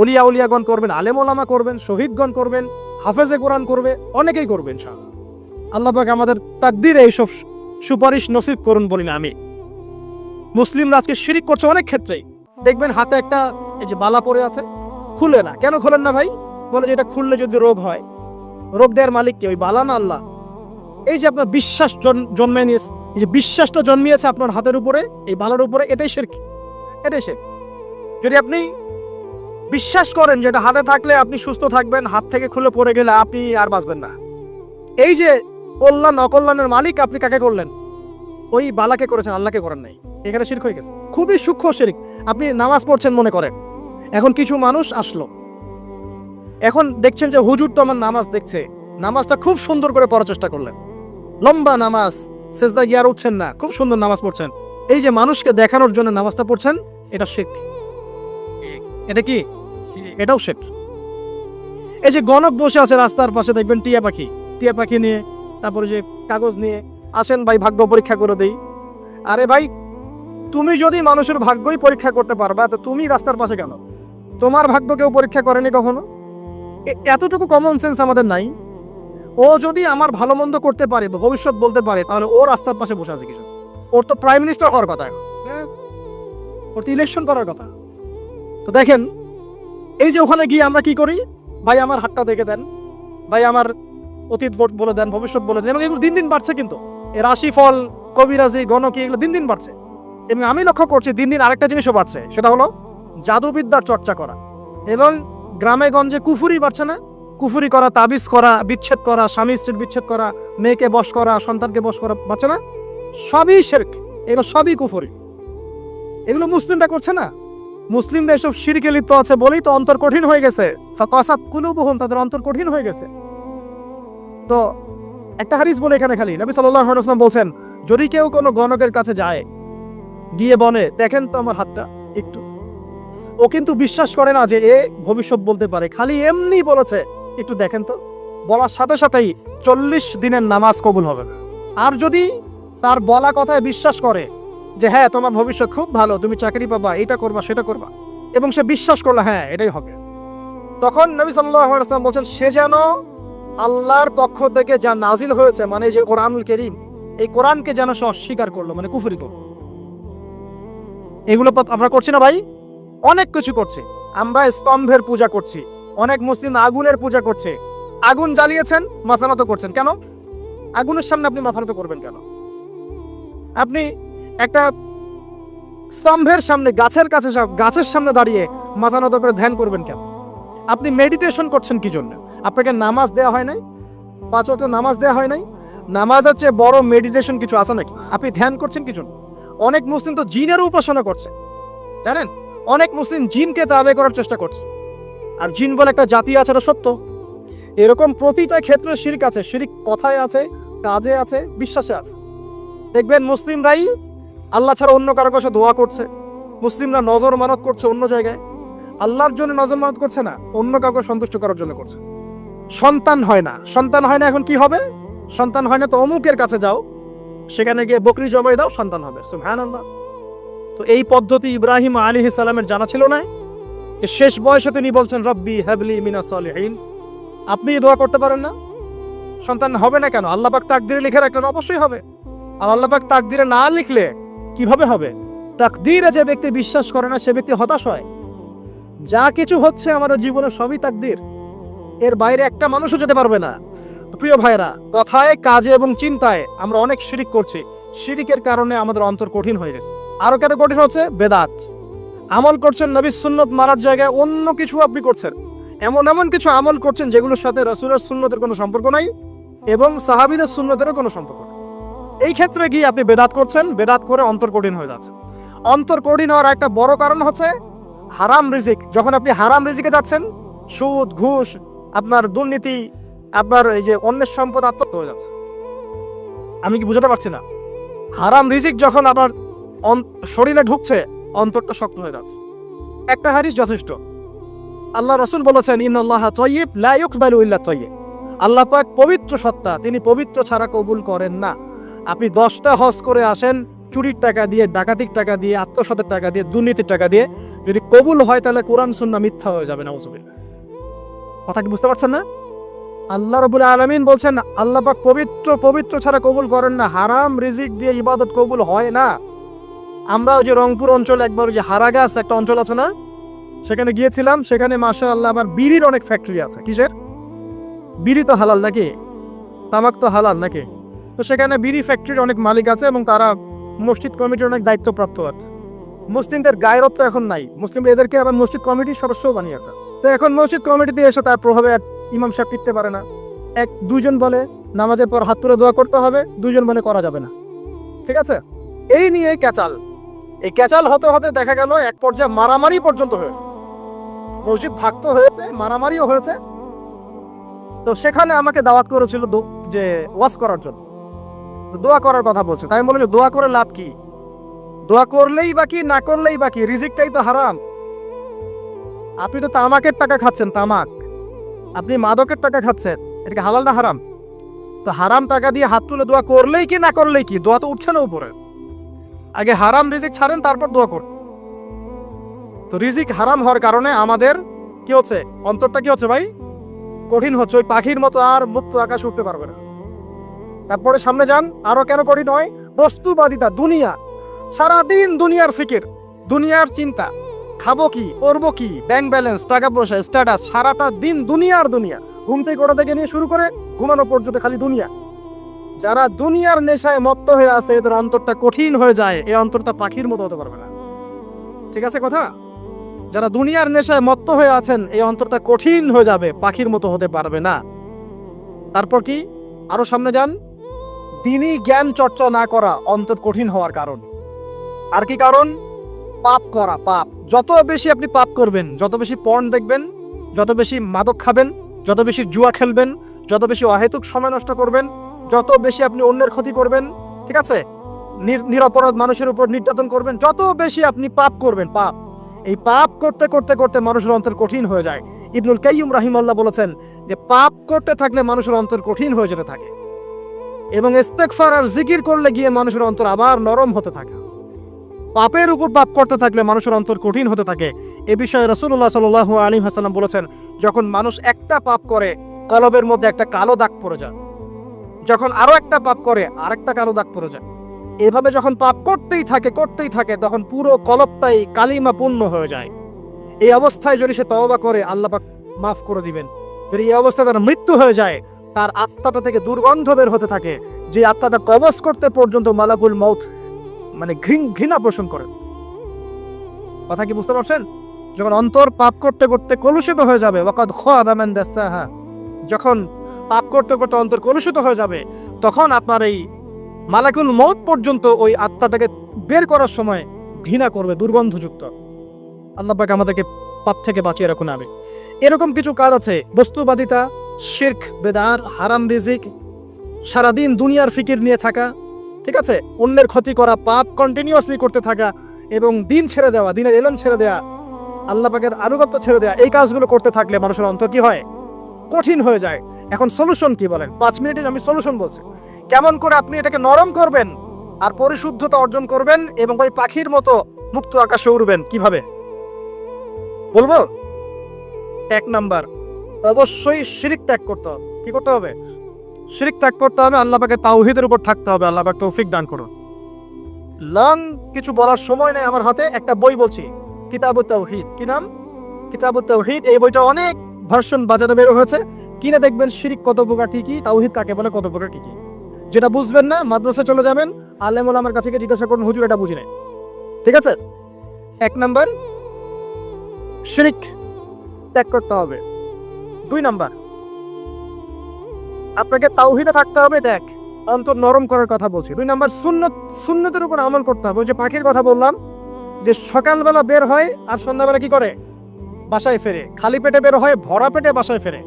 A: ওলিয়া উলিয়াগণ করবেন, আলেম ওলামা করবেন, শহীদগণ করবেন, হাফেজে কোরআন করবে, অনেকেই করবেন ইনশাআল্লাহ। আল্লাহ পাক আমাদের তাকদীরে এইসব সুপারিশ নসিব করুন বলি না আমি। মুসলিমরা আজকে শিরিক করছে অনেক ক্ষেত্রেই। দেখবেন হাতে একটা এই যে বালা পরে আছে, খুলে না। কেন খোলেন না ভাই? বলে যে এটা খুললে যদি রোগ হয়। রোগ দেওয়ার মালিক কে? ওই বালা না আল্লাহ? এই যে আপনার বিশ্বাস জন্মে নিয়েছে, এই যে বিশ্বাসটা জন্মিয়েছে আপনার হাতের উপরে, এই বালার উপরে, এটাই শিরক, এটাই শিরক। যদি আপনি বিশ্বাস করেন যে এটা হাতে থাকলে আপনি সুস্থ থাকবেন, হাত থেকে খুলে পড়ে গেলে আপনি আর বাঁচবেন না, এই যে কল্যাণ অকল্যাণের মালিক আপনি কাকে করলেন? ওই বালাকে করেছেন, আল্লাহকে করেন নাই। এখানে শিরক হয়ে গেছে, খুবই সূক্ষ্ম শিরক। আপনি নামাজ পড়ছেন মনে করেন, এখন কিছু মানুষ আসলো, এখন দেখছেন যে হুজুর তো আমার নামাজ দেখছে, নামাজটা খুব সুন্দর করে পড়ার চেষ্টা করলেন, লম্বা নামাজ, সেজদা গিয়ে আর উঠছেন না, খুব সুন্দর নামাজ পড়ছেন। এই যে মানুষকে দেখানোর জন্য নামাজটা পড়ছেন, এটা শিরক। এটা কি? এটাও শিরক। এই যে গণক বসে আছে রাস্তার পাশে, দেখবেন টিয়া পাখি নিয়ে তারপরে যে কাগজ নিয়ে আসেন ভাই ভাগ্য পরীক্ষা করে দেই। আরে ভাই, তুমি যদি মানুষের ভাগ্যই পরীক্ষা করতে পারবা, তো তুমি রাস্তার পাশে কেন? তোমার ভাগ্য কেউ পরীক্ষা করেনি কখনো? এতটুকু কমন সেন্স আমাদের নাই? ও যদি আমার ভালো মন্দ করতে পারে বা ভবিষ্যৎ বলতে পারে, তাহলে ও রাস্তার পাশে বসে আছে কিছু? ওর তো প্রাইম মিনিস্টার হওয়ার কথা, ওর তো ইলেকশন করার কথা। তো দেখেন, এই যে ওখানে গিয়ে আমরা কি করি, ভাই আমার হাতটা দেখে দেন, ভাই আমার অতীত বলে দেন, ভবিষ্যৎ বলে দেন, এবং এগুলো দিন দিন বাড়ছে। কিন্তু এর রাশিফল, কবিরাজি, গণকি, এগুলো দিন দিন বাড়ছে। এবং আমি লক্ষ্য করছি দিন দিন আরেকটা জিনিসও বাড়ছে, সেটা হলো জাদুবিদ্যার চর্চা করা। এবং গ্রামে গঞ্জে কুফুরি বাড়ছে না? কুফুরি করা, তাবিজ করা, বিচ্ছেদ করা, স্বামী স্ত্রীর বিচ্ছেদ করা, মেয়েকে বশ করা, সন্তানকে বশ করা বাড়ছে না? সবই শিরক, এগুলো সবই কুফুরি। এগুলো মুসলিমরা করছে না। মুসলিমরা এসব শিরকে লিপ্ত আছে বলেই তো অন্তর কঠিন হয়ে গেছে। ফাকাসাত কুলুবুহুম, তাদের অন্তর কঠিন হয়ে গেছে। তো একটা হাদিস বলে এখানে খালি, নবী সাল্লাল্লাহু আলাইহি ওয়াসাল্লাম বলছেন, যদি কেউ কোনো গণকের কাছে যায়, গিয়ে বলে দেখেন তো আমার হাতটা একটু, ও কিন্তু বিশ্বাস করে না যে এ ভবিষ্যৎ বলতে পারে, খালি এমনি বলেছে একটু দেখেন তো, বলার সাথে সাথেই 40 দিনের নামাজ কবুল হবে। আর যদি তার বলা কথায় বিশ্বাস করে যে হ্যাঁ তোমার ভবিষ্যৎ খুব ভালো, তুমি চাকরি পাবা, এটা করবা সেটা করবা, এবং সে বিশ্বাস করলো হ্যাঁ এটাই হবে, তখন নবী সাল্লাল্লাহু আলাইহি ওয়াসাল্লাম বলছেন সে যেন আল্লাহর পক্ষ থেকে যা নাজিল হয়েছে, মানে যে কোরআনুল কারীম, এই কোরআনকে যেন সে অস্বীকার করলো, মানে কুফরি করলো। এগুলো আমরা করছি না ভাই? অনেক কিছু করছি আমরা। স্তম্ভের পূজা করছি, অনেক মুসলিম আগুনের পূজা করছে। আগুন জ্বালিয়েছেন, মাথা নত করছেন কেন? আগুনের সামনে আপনি মাথা নত করবেন কেন? আপনি একটা স্তম্ভের সামনে, গাছের কাছে, গাছের সামনে দাঁড়িয়ে মাথা নত করে ধ্যান করবেন কেন? আপনি মেডিটেশন করছেন কি জন্য? আপনাকে নামাজ দেওয়া হয় নাই? 5 ওয়াক্ত নামাজ দেওয়া হয় নাই? নামাজ হচ্ছে বড় মেডিটেশন কিছু আছে নাকি? আপনি ধ্যান করছেন কি জন্য? অনেক মুসলিম তো জিনের উপাসনা করছে, জানেন? অনেক মুসলিম জিনকে তাবে করার চেষ্টা করছে। আর জিন বলে একটা জাতি আছে, এটা সত্য। এরকম প্রতিটা ক্ষেত্রে শিরক আছে। শিরক কথায় আছে, কাজে আছে, বিশ্বাসে আছে। দেখবেন মুসলিমরাই আল্লাহ ছাড়া অন্য কারো কাছে দোয়া করছে, মুসলিমরা নজর মানত করছে অন্য জায়গায়, আল্লাহর জন্য নজর মানত করছে না, অন্য কাউকে সন্তুষ্ট করার জন্য করছে। সন্তান হয় না, সন্তান হয় না, এখন কি হবে? সন্তান হয় না তো অমুকের কাছে যাও, সেখানে গিয়ে বকরি জবাই দাও, সন্তান হবে। সুবহানাল্লাহ। তো এই পদ্ধতি ইব্রাহিম আলাইহিস সালামের জানা ছিল না? শেষ বয়সে তিনি বলছেন রব্বি হাবলি মিনাস সালিহিন। আপনি দোয়া করতে পারেন না? সন্তান হবে না কেন? আল্লাহ পাক তাকদিরে লিখে রাখলেন, অবশ্যই হবে। আর আল্লাহ পাক তাকদিরে না লিখলে কিভাবে হবে? তাকদিরে যে ব্যক্তি বিশ্বাস করে না, সে ব্যক্তি হতাশ হয়। যা কিছু হচ্ছে আমাদের জীবনে সবই তাকদির, এর বাইরে একটা মানুষও যেতে পারবে না। প্রিয় ভাইরা, কথায়, কাজে এবং চিন্তায় আমরা অনেক শিরিক করছি। শিরিকের কারণে আমাদের অন্তর কঠিন হয়ে গেছে। আরো কেন কঠিন হচ্ছে? বেদাত। আমল করছেন নবীর সুন্নত মারার জায়গায় অন্য কিছু আপনি করছেন। এমন এমন কিছু আমল করছেন যেগুলোর সাথে রাসূলের সুন্নতের কোনো সম্পর্ক নাই এবং সাহাবীদের সুন্নতেরও কোনো সম্পর্ক নেই। এই ক্ষেত্রে গিয়ে আপনি বেদাত করছেন, বেদাত করে অন্তর কঠিন হয়ে যাচ্ছে। অন্তর কঠিন হওয়ার একটা বড় কারণ হচ্ছে হারাম রিজিক। যখন আপনি হারাম রিজিকে যাচ্ছেন, সুদ, ঘুষ, আপনার দুর্নীতি, আপনার এই যে অন্যের সম্পদ আত্মসাৎ হয়ে যাচ্ছে। আমি কি বুঝাতে পারছি না? হারাম রিজিক যখন আপনার শরীরে ঢুকছে, অন্তরটা শক্ত হয়ে যাচ্ছে। একটা হাদিস যথেষ্ট। আল্লাহ রাসূল বলেছেন ইন্নাল্লাহা তাইয়্যিব লা ইকবালু ইল্লা তাইয়্যিব। আল্লাহ পাক পবিত্র সত্তা, তিনি পবিত্র ছাড়া কবুল করেন না। আপনি 10টা হজ করে আসেন, চুরির টাকা দিয়ে, ডাকাতির টাকা দিয়ে, আত্মসাতের টাকা দিয়ে, দুর্নীতির টাকা দিয়ে, যদি কবুল হয় তাহলে কোরআন সুন্নাহ মিথ্যা হয়ে যাবে। নাউযুবিল্লাহ। কথা কি বুঝতে পারছেন না? আল্লাহ রাব্বুল আলামিন বলছেন আল্লাহ পাক পবিত্র ছাড়া কবুল করেন না। হারাম রিজিক দিয়ে ইবাদত কবুল হয় না। আমরা ওই যে রংপুর অঞ্চলে একবার ওই যে হারাগাছ একটা অঞ্চল আছে না, সেখানে গিয়েছিলাম। সেখানে মাশাআল্লাহ আমার বিড়ির অনেক ফ্যাক্টরি আছে। কিসের? বিড়ি তো হালাল নাকি? তামাক তো হালাল নাকি? তো সেখানে বিড়ি ফ্যাক্টরির অনেক মালিক আছে এবং তারা মসজিদ কমিটির অনেক দায়িত্বপ্রাপ্ত আছে। মুসলিমদের গায়রত্ব এখন নাই, মুসলিমরা এদেরকে আবার মসজিদ কমিটির সদস্যও বানিয়েছে। তো এখন মসজিদ কমিটিতে এসে তার প্রভাবে ইমাম সাহেব টিকতে পারে না। দুইজন বলে নামাজের পর হাত তুলে দোয়া করতে হবে, দুইজন বলে করা যাবে না। ঠিক আছে? এই নিয়ে ক্যাচাল। এই ক্যাচাল হতে হতে দেখা গেল এক পর্যায়ে মারামারি পর্যন্ত হয়েছে। মসজিদ ভাগ হয়েছে, মারামারিও হয়েছে। তো সেখানে আমাকে দাওয়াত করেছিল যে ওয়াজ করার জন্য, দোয়া করার কথা বলছে। তাই আমি বললাম যে দোয়া করে লাভ কি? দোয়া করলেই বাকি, না করলেই বাকি, রিজিকটাই তো হারাম। আপনি তো তামাকের টাকা খাচ্ছেন, তামাক। আপনি মাদকের টাকা খাচ্ছেন, এটা কি হালাল না হারাম? তো হারাম টাকা দিয়ে হাত তুলে দোয়া করলেই কি না করলেই কি, দোয়া তো উঠছে না উপরে। আগে হারাম রিজিক ছাড়েন, তারপর দোয়া করুন। তো রিজিক হারাম হওয়ার কারণে আমাদের কি হচ্ছে, অন্তরটা কি হচ্ছে ভাই, কঠিন হচ্ছে। ওই পাখির মতো আর মুক্ত আকাশ উঠতে পারবে না। তারপরে সামনে যান, আরো কেন কঠিন হয়, বস্তুবাদিতা, দুনিয়া, সারাদিন দুনিয়ার ফিকির, দুনিয়ার চিন্তা, খাবো কি, করবো কি, ব্যাংক ব্যালেন্স, টাকা পয়সা, স্ট্যাটাস, সারাটা দিন দুনিয়ার দুনিয়া। ঘুম থেকে ওটা থেকে নিয়ে শুরু করে ঘুমানো পর্যন্ত খালি দুনিয়া। যারা দুনিয়ার নেশায় মত্ত হয়ে আছে, এদের অন্তরটা কঠিন হয়ে যায়। এই অন্তরটা পাখির মতো হতে পারবে না। ঠিক আছে কথা? যারা দুনিয়ার নেশায় মত্ত হয়ে আছেন, এই অন্তরটা কঠিন হয়ে যাবে, পাখির মতো হতে পারবে না। তারপর কি, আরো সামনে যান, দিনই জ্ঞান চর্চা না করা অন্তর কঠিন হওয়ার কারণ। আর কি কারণ, পাপ করা, পাপ। যত বেশি আপনি পাপ করবেন, যত বেশি পর্ন দেখবেন, যত বেশি মাদক খাবেন, যত বেশি জুয়া খেলবেন, যত বেশি অহেতুক সময় নষ্ট করবেন, যত বেশি আপনি অন্যের ক্ষতি করবেন, ঠিক আছে, নিরপরাধ মানুষের উপর নির্যাতন করবেন, যত বেশি আপনি পাপ করবেন, পাপ, এই পাপ করতে করতে করতে মানুষের অন্তর কঠিন হয়ে যায়। ইবনুল কাইয়্যিম রাহিমাহুল্লাহ বলেছেন যে পাপ করতে থাকলে মানুষের অন্তর কঠিন হয়ে যেতে থাকে, এবং ইস্তেগফার আর জিকির করলে গিয়ে মানুষের অন্তর আবার নরম হতে থাকে। পাপের উপর পাপ করতে থাকলে মানুষের অন্তর কঠিন হতে থাকে। এ বিষয়ে রাসূলুল্লাহ সাল্লাল্লাহু আলাইহি ওয়াসাল্লাম বলেছেন, যখন মানুষ একটা পাপ করে কলবের মধ্যে একটা কালো দাগ পড়ে যায়, যখন আরো একটা পাপ করে আরেকটা কালো দাগ পড়ে যায়। এভাবে যখন পাপ করতেই থাকে তখন পুরো কলবটাই কালিমা পূর্ণ হয়ে যায়। এই অবস্থায় যদি সে তওবা করে, আল্লাহ পাক মাফ করে দিবেন। যদি এই অবস্থায় তার মৃত্যু হয়ে যায়, তার আত্মাটা থেকে দুর্গন্ধ বের হতে থাকে, যে আত্মাটা কবজ করতে পর্যন্ত মালাকুল মউত মানে ঘৃণা পোষণ করেন। কথা কি বুঝতে পারছেন? যখন অন্তর পাপ করতে করতে কলুষিত হয়ে যাবে, ওয়াকাদ খাবা মান দাসাহা, যখন পাপ করতে করতে অন্তর কলুষিত হয়ে যাবে, তখন আপনার এই মালাকুল মউত পর্যন্ত ওই আত্মাটাকে বের করার সময় ঘৃণা করবে, দুর্গন্ধযুক্ত। আল্লাহ পাক আমাদেরকে পাপ থেকে বাঁচিয়ে রাখুন। আমি এরকম কিছু কাজ আছে, বস্তুবাদিতা, শিরক, বেদাত, হারাম রিজিক, সারাদিন দুনিয়ার ফিকির নিয়ে থাকা, ঠিক আছে, অন্যের ক্ষতি করা, পাপ কন্টিনিউয়াসলি করতে থাকা, এবং দিন ছেড়ে দেওয়া, দিনের এলম ছেড়ে দেওয়া, আল্লাহ পাকের আনুগত্য ছেড়ে দেওয়া, এই কাজগুলো করতে থাকলে মানুষের অন্তর কি হয়, কঠিন হয়ে যায়। এখন সলিউশন কি বলেন? 5 মিনিটে আমি সলিউশন বলছি, কেমন করে আপনি এটাকে নরম করবেন আর পরিশুদ্ধতা অর্জন করবেন এবং ওই পাখির মতো মুক্ত আকাশে উড়বেন। কিভাবে বলবো? 1 নাম্বার, অবশ্যই শিরক ত্যাগ করতে হবে। কি করতে হবে? শিরক ত্যাগ করতে হবে। আল্লাহ পাকের তাওহীদের উপর থাকতে হবে। আল্লাহ পাক তৌফিক দান করুন। লং কিছু বলার সময় নেই আমার হাতে, একটা বই বলছি, কিতাবুত তাওহীদ। কি নাম? কিতাবুত তাওহীদ। এই বইটা অনেক ভার্সন বাজারে বের হয়েছে, কিনে দেখবেন শিরক কত প্রকার, কি কি, তাওহীদ কাকে বলে, কত প্রকার, কি কি। যেটা বুঝবেন না, মাদ্রাসা চলে যাবেন, আলেম ওলামার কাছে গিয়ে জিজ্ঞাসা করুন, হুজুর এটা বুঝি নাই। ঠিক আছে? 1 নাম্বার, শিরক ত্যাগ করতে হবে। 2 নাম্বার, আপনাকে তাওহীদে থাকতে হবে। দেখ, অন্তর নরম করার কথা বলছি। 2 নাম্বার, সুন্নতের উপর আমল করতে হবে। ওই যে পাখির কথা বললাম, যে সকালবেলা বের হয় আর সন্ধ্যাবেলা কি করে, বাসায় ফেরে, খালি পেটে বের হয়, ভরা পেটে বাসায় ফেরে।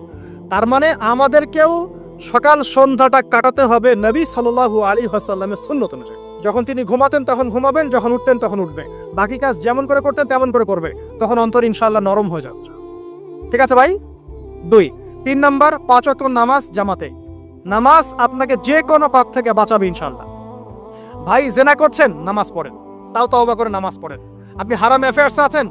A: তার মানে আমাদেরকেও সকাল সন্ধ্যাটা কাটাতে হবে নবী সাল্লাল্লাহু আলাইহি ওয়াসাল্লামের সুন্নত অনুযায়ী। যখন তিনি ঘুমাতেন তখন ঘুমাবেন, যখন উঠতেন তখন উঠবে, বাকি কাজ যেমন করে করতেন তেমন করে করবে, তখন অন্তর ইনশাআল্লাহ নরম হয়ে যাবে। ঠিক আছে ভাই? 2। 3 নাম্বার, 5 ওয়াক্ত নামাজ জামাতে। নামাজ আপনাকে যে কোনো পাপ থেকে বাঁচাবে ইনশাআল্লাহ। ভাই জেনা করছেন, নামাজ পড়েন, তাও তওবা করে নামাজ পড়েন। আপনি হারাম অ্যাফেয়ার্সে আছেন,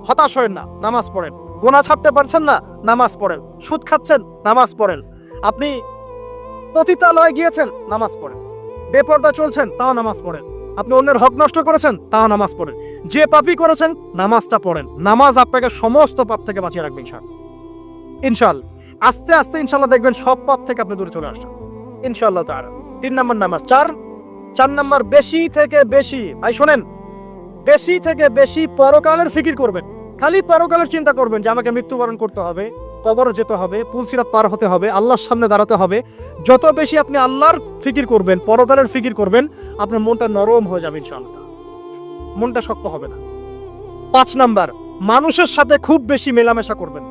A: হতাশ হয়েন না, নামাজ পড়েন। গুনাহ ছাড়তে পারছেন না, নামাজ পড়েন। সুদ খাচ্ছেন, নামাজ পড়েন। আপনি পতিতালয়ে গিয়েছেন, নামাজ পড়েন। বেপরদা চলছেন, তাও নামাজ পড়েন। আপনি অন্যের হক নষ্ট করেছেন, তাও নামাজ পড়েন। যে পাপই করেছেন, নামাজটা পড়েন। নামাজ আপনাকে সমস্ত পাপ থেকে বাঁচিয়ে রাখবে ইনশাআল্লাহ। ইনশাআল্লাহ আস্তে আস্তে ইনশাআল্লাহ দেখবেন সব পাপ থেকে আপনি দূরে চলে আসছেন ইনশাআল্লাহ তাআলা। 3 নাম্বার নামাজ। 4 নাম্বার, বেশি থেকে বেশি, ভাই শোনেন, বেশি থেকে বেশি পরকালের ফিকির করবেন। খালি পরকালের চিন্তা করবেন যে আমাকে মৃত্যুবরণ করতে হবে, কবর যেতে হবে, পুলসিরাত পার হতে হবে, আল্লাহর সামনে দাঁড়াতে হবে। যত বেশি আপনি আল্লাহর ফিকির করবেন, পরকালের ফিকির করবেন, আপনার মনটা নরম হয়ে যাবে ইনশাআল্লাহ, মনটা শক্ত হবে না। 5 নাম্বার, মানুষের সাথে খুব বেশি মেলামেশা করবেন।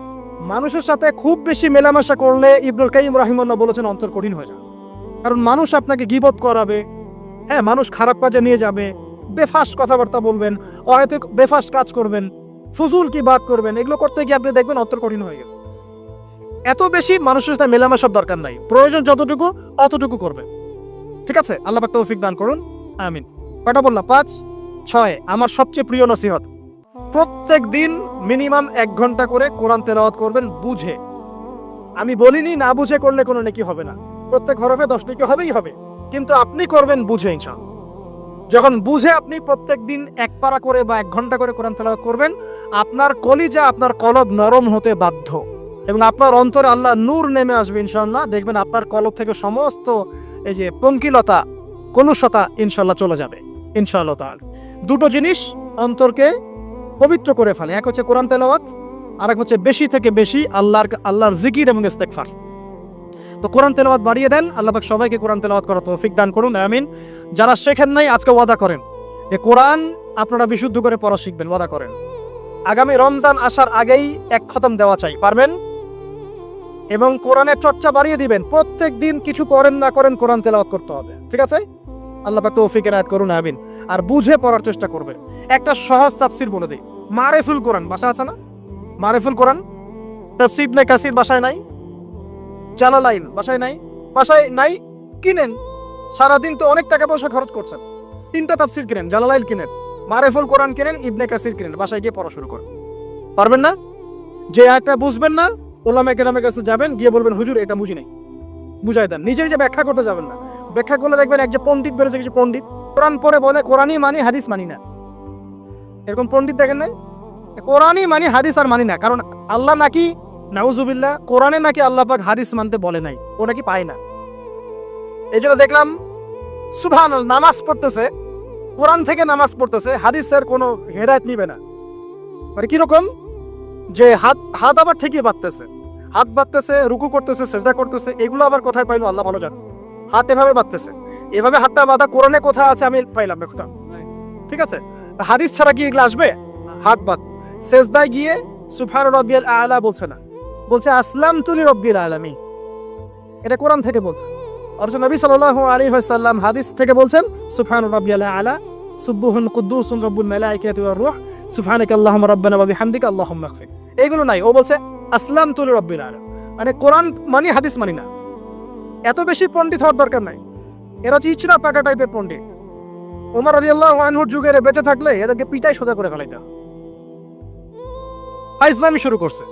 A: মানুষের সাথে খুব বেশি মেলামেশা করলে ইবনুল কাইয়্যিম রাহিমাহুল্লাহ বলেছেন অন্তর কঠিন হয়ে যায়। কারণ মানুষ আপনাকে গীবত করাবে, হ্যাঁ, মানুষ খারাপ কাজে নিয়ে যাবে, বেফাস কথাবার্তা বলবেন, হয়তো বেফাস কাজ করবেন, ফুজুল কি বাদ করবেন, এগুলো করতে গিয়ে আপনি দেখবেন অন্তর কঠিন হয়ে গেছে। এত বেশি মানুষের সাথে মেলামেশার দরকার নাই, প্রয়োজন যতটুকু অতটুকু করবে। ঠিক আছে, আল্লাহ পাক তৌফিক দান করুন, আমিন। কয়টা বললাম? 5, 6। আমার সবচেয়ে প্রিয় নসিহত, প্রত্যেক দিন মিনিমাম 1 ঘন্টা করে কোরআন তেলাওয়াত করবেন বুঝে। আমি বলিনি না বুঝে করলে কোনো নেকি হবে না, প্রত্যেক হরফে 10 নেকি হবেই হবে, কিন্তু আপনি করবেন বুঝে ইনশাআল্লাহ। যখন বুঝে আপনি প্রত্যেক দিন 1 পারা করে বা 1 ঘন্টা করে কোরআন তেলাওয়াত করবেন, আপনার কলিজা, আপনার কলব নরম হতে বাধ্য এবং আপনার অন্তরে আল্লাহ নূর নেমে আসবে ইনশাআল্লাহ। দেখবেন আপনার কলব থেকে সমস্ত এই যে পঙ্কিলতা, কলুষতা ইনশাআল্লাহ চলে যাবে ইনশাআল্লাহ তাআলা। দুটো জিনিস অন্তরকে পবিত্র করে ফেলে, এক হচ্ছে কোরআন তেলাওয়াত, আর এক হচ্ছে বেশি থেকে বেশি আল্লাহর জিকির এবং ইস্তেগফার। তো কোরআন তেলাওয়াত বাড়িয়ে দেন, আল্লাহ পাক সবাইকে কোরআন তেলাওয়াত করার তৌফিক দান করুন, আমিন। যারা শেখেন নাই আজকে ওয়াদা করেন যে কোরআন আপনারা বিশুদ্ধ করে পড়া শিখবেন, ওয়াদা করেন। আগামী রমজান আসার আগেই 1 খতম দেওয়া চাই, পারবেন? এবং কোরআনের চর্চা বাড়িয়ে দিবেন, প্রত্যেক দিন কিছু করেন না করেন কোরআন তেলাওয়াত করতে হবে, ঠিক আছে? আল্লাহ পাক তৌফিক এনায়েত করুন, আমিন। আর বুঝে পড়ার চেষ্টা করবেন। একটা সহজ তাফসীর বলে দেই, মারিফুল কোরআন বাসা আছে না? মারিফুল কোরআন তাফসীর ইবনে কাসির বাসায় নাই, জালালাইন বাসায় নাই, কিনেন। সারাদিন তো অনেক টাকা পয়সা খরচ করছেন, 3টা তাফসীর কিনেন, জালালাইন কিনেন, মারিফুল কোরআন কিনেন, ইবনে কাসির কিনেন, বাসায় গিয়ে পড়া শুরু করেন। পারবেন না? যে একটা বুঝবেন না, ওলামা কেরামের কাছে যাবেন, গিয়ে বলবেন হুজুর এটা বুঝি নাই, বুঝাই দেন। নিজে নিজে ব্যাখ্যা করতে যাবেন না, ব্যাখ্যা করলে দেখবেন এক যে পণ্ডিত বেরোছে, কিছু পণ্ডিত কোরআন পড়ে বলে কোরআনই মানি হাদিস মানি না, এরকম পণ্ডিত দেখেন নাই? কোরআনই মানি হাদিস আর মানি না, কারণ আল্লাহ নাকি নাউজুবিল্লাহ কোরআনে নাকি আল্লাহ পাক হাদিস মানতে বলে নাই, ও নাকি পায় না। এই জন্য দেখলাম সুবহানাল্লাহ নামাজ পড়তেছে, কোরআন থেকে নামাজ পড়তেছে, হাদিসের কোনো হেদায়েত নিবে না। মানে কিরকম যে হাত আবার ঠিকই বাঁধতেছে, হাত বাঁধতেছে, রুকু করতেছে, সেজদা করতেছে, এগুলো আবার কোথায় পাইলো আল্লাহ ভালো জানে। হাত এভাবে বাঁধতেছে, এভাবে হাতটা বাঁধা কোরআনে কোথায় আছে আমি পাইলাম না কোথাও, ঠিক আছে? হাদিস ছাড়া কি এগুলো আসবে? হাত বাঁধ, সেজদায় গিয়ে সুবহান রাব্বিয়াল আ'লা বলছে না, বলছে আসলামতু লিরাব্বিল আলামিন, এটা কোরআন থেকে বলছে। অথচ নবী সাল্লাল্লাহু আলাইহি ওয়াসাল্লাম হাদিস থেকে বলছেন সুবহান রাব্বিয়াল আ'লা, সুবহুন কুদ্দুসুন রব্বুল মালাইকাতি ওয়ার রূহ, সুবহানাকাল্লাহুম্মা রাব্বানা ওয়া বিহামদিকা আল্লাহুম্মা ইগফির। এগুলো নাই, ও বলছে আসলামতু লিরাব্বিল আলামিন, মানে কোরআন মানি হাদিস মানি না। এত বেশি পণ্ডিত হওয়ার দরকার নাই, এরা হচ্ছে ইচরা পাকা টাইপের পণ্ডিত। ওমর রাদিয়াল্লাহু আনহুর যুগে বেঁচে থাকলে এদেরকে পিটাই সোজা করে ফেলাইতে। ইসলামী শুরু করছে,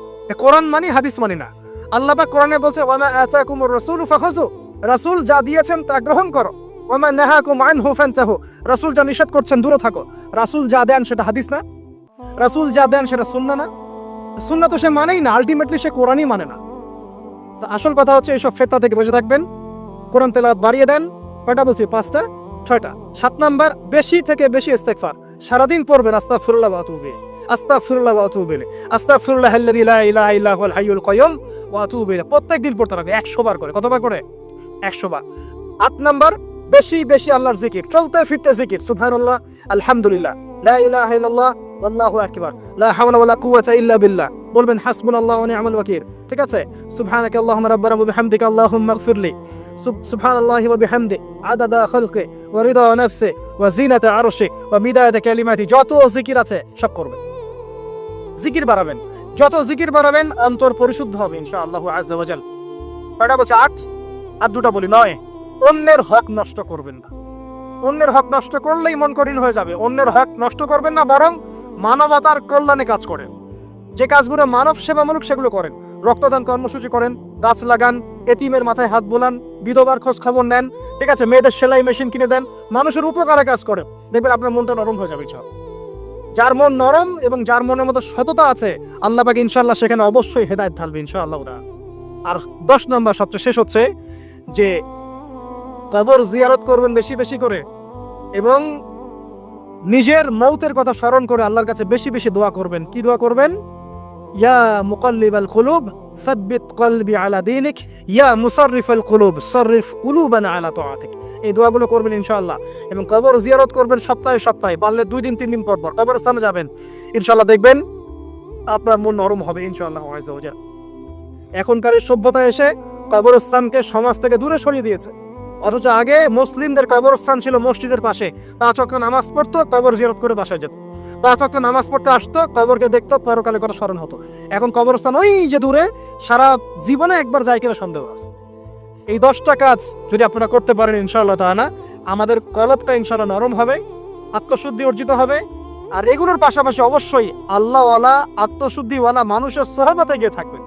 A: কোরআন মানি হাদিস মানি না। আল্লাহ পাক কোরআনে বলছে ওয়া মা আতাকুমুর রাসূলু ফাখাযু, রাসূল যা দিয়েছেন তা গ্রহণ করো, ওয়া মা নাহাকুম আনহু ফানতাহু, রাসূল যা নিষেধ করছেন দূরে থাকো। রাসূল যা দেন সেটা হাদিস না, রাসূল যা দেন সেটা সুন্নাহ না, সুন্নাহ তো সে মানেই না, আলটিমেটলি সে কোরআনই মানে না। তো আসল কথা হচ্ছে এইসব ফেতনা থেকে বেঁচে থাকবেন, কোরআন তেলাওয়াত বাড়িয়ে দেন। কয়টা বলছি? 5টা 6টা। 7 নাম্বার, বেশি থেকে বেশি ইস্তেগফার সারাদিন পড়বেন, আস্তাগফিরুল্লাহ ওয়া আতুবু ইলাইহি, আস্তাগফিরুল্লাহ ওয়া আতুবু ইলাইহি, আস্তাগফিরুল্লাহাল্লাযী লা ইলাহা ইল্লা হুয়াল হাইয়ুল কাইয়্যুম ওয়া আতুবু ইলাইহি। প্রত্যেকদিন পড়তে হবে 100 বার করে। কতবার করে? 100 বার। 8 নাম্বার, বেশি বেশি আল্লাহর জিকির, চলতে ফিরতে জিকির, সুবহানাল্লাহ, আলহামদুলিল্লাহ, লা ইলাহা ইল্লাল্লাহ, আল্লাহু আকবার, লা হাওলা ওয়ালা কুওয়াতা ইল্লা বিল্লাহ। বলবেন হাসবুনাল্লাহু ওয়া নি'মাল ওয়াকিল, ঠিক আছে? সুবহানাকাল্লাহুম্মা রাব্বানা ওয়া বিহামদিকা আল্লাহুম্মা ইগফিরলি, সুবহানাল্লাহি ওয়া বিহামদি আদাদা খালকি ওয়া রিদা নাফসি ওয়া জিনাতা আরশি ওয়া মিদাদা কালিমাতি। যত জিকির আছে সব করবেন, জিকির বাড়াবেন। যত জিকির বাড়াবেন অন্তর পরিশুদ্ধ হবে ইনশাআল্লাহু আযজা ওয়া জাল। কয়টা বলছে? 8। আর 2টা বলি, 9। অন্যের হক নষ্ট করবেন না। অন্যের হক নষ্ট করলেই মন কঠিন হয়ে যাবে। অন্যের হক নষ্ট করবেন না, বরং মানবতার কল্যাণে কাজ করেন। যে কাজগুলো মানব সেবামূলক সেগুলো করেন। রক্তদান কর্মসূচি করেন, গাছ লাগান, এতিমের মাথায় হাত বোলান, বিধবার খোঁজ খবর নেন, ঠিক আছে? মেয়েদের সেলাই মেশিন কিনে দেন, মানুষের উপকারে কাজ করেন। দেখবেন আপনার মনটা নরম হয়ে যাবে। যার মন নরম এবং যার মনের মধ্যে সততা আছে, আল্লাহ পাক ইনশাআল্লাহ সেখানে অবশ্যই হেদায়েত ঢালবে ইনশাআল্লাহ। আর 10 নম্বর সবচেয়ে শেষ হচ্ছে যে কবর জিয়ারত করবেন বেশি বেশি করে, এবং নিজের মৌতের কথা স্মরণ করে আল্লাহর কাছে বেশি বেশি দোয়া করবেন। কি দোয়া করবেন? ইয়া মুকাল্লিবাল কুলুব সাব্বিত কলবি আলা দীনিক, ইয়া মুসাররিফাল কুলুব সাররিফ কুলুবানা আলা তাআতিক। এই দোয়াগুলো করবেন ইনশাআল্লাহ। এবং কবর জিয়ারত করবেন সপ্তাহে সপ্তাহে, পারলে 2 দিন 3 দিন পর পর কবরস্থানে যাবেন। ইনশাআল্লাহ দেখবেন আপনার মন নরম হবে ইনশাআল্লাহ আযজা ওয়া জাল। এখনকার সভ্যতা এসে কবরস্থানকে সমাজ থেকে দূরে সরিয়ে দিয়েছে। অথচ আগে মুসলিমদের কবরস্থান ছিল মসজিদের পাশে, 5 ওয়াক্ত নামাজ পড়তো, কবর জিয়ারত করে বাসায় যেত। 5 ওয়াক্ত নামাজ পড়তে আসতো, কবরকে দেখতো, পরকালে কথা স্মরণ হতো। এখন কবরস্থান ওই যে দূরে, সারা জীবনে একবার যায় কিনা সন্দেহ আছে। এই 10টা কাজ যদি আপনারা করতে পারেন ইনশাআল্লাহ তাআলা, আমাদের কলবটা ইনশাআল্লাহ নরম হবে, আত্মশুদ্ধি অর্জিত হবে। আর এগুলোর পাশাপাশি অবশ্যই আল্লাহওয়ালা, আত্মশুদ্ধিওয়ালা মানুষের সোহবতে গিয়ে থাকবেন।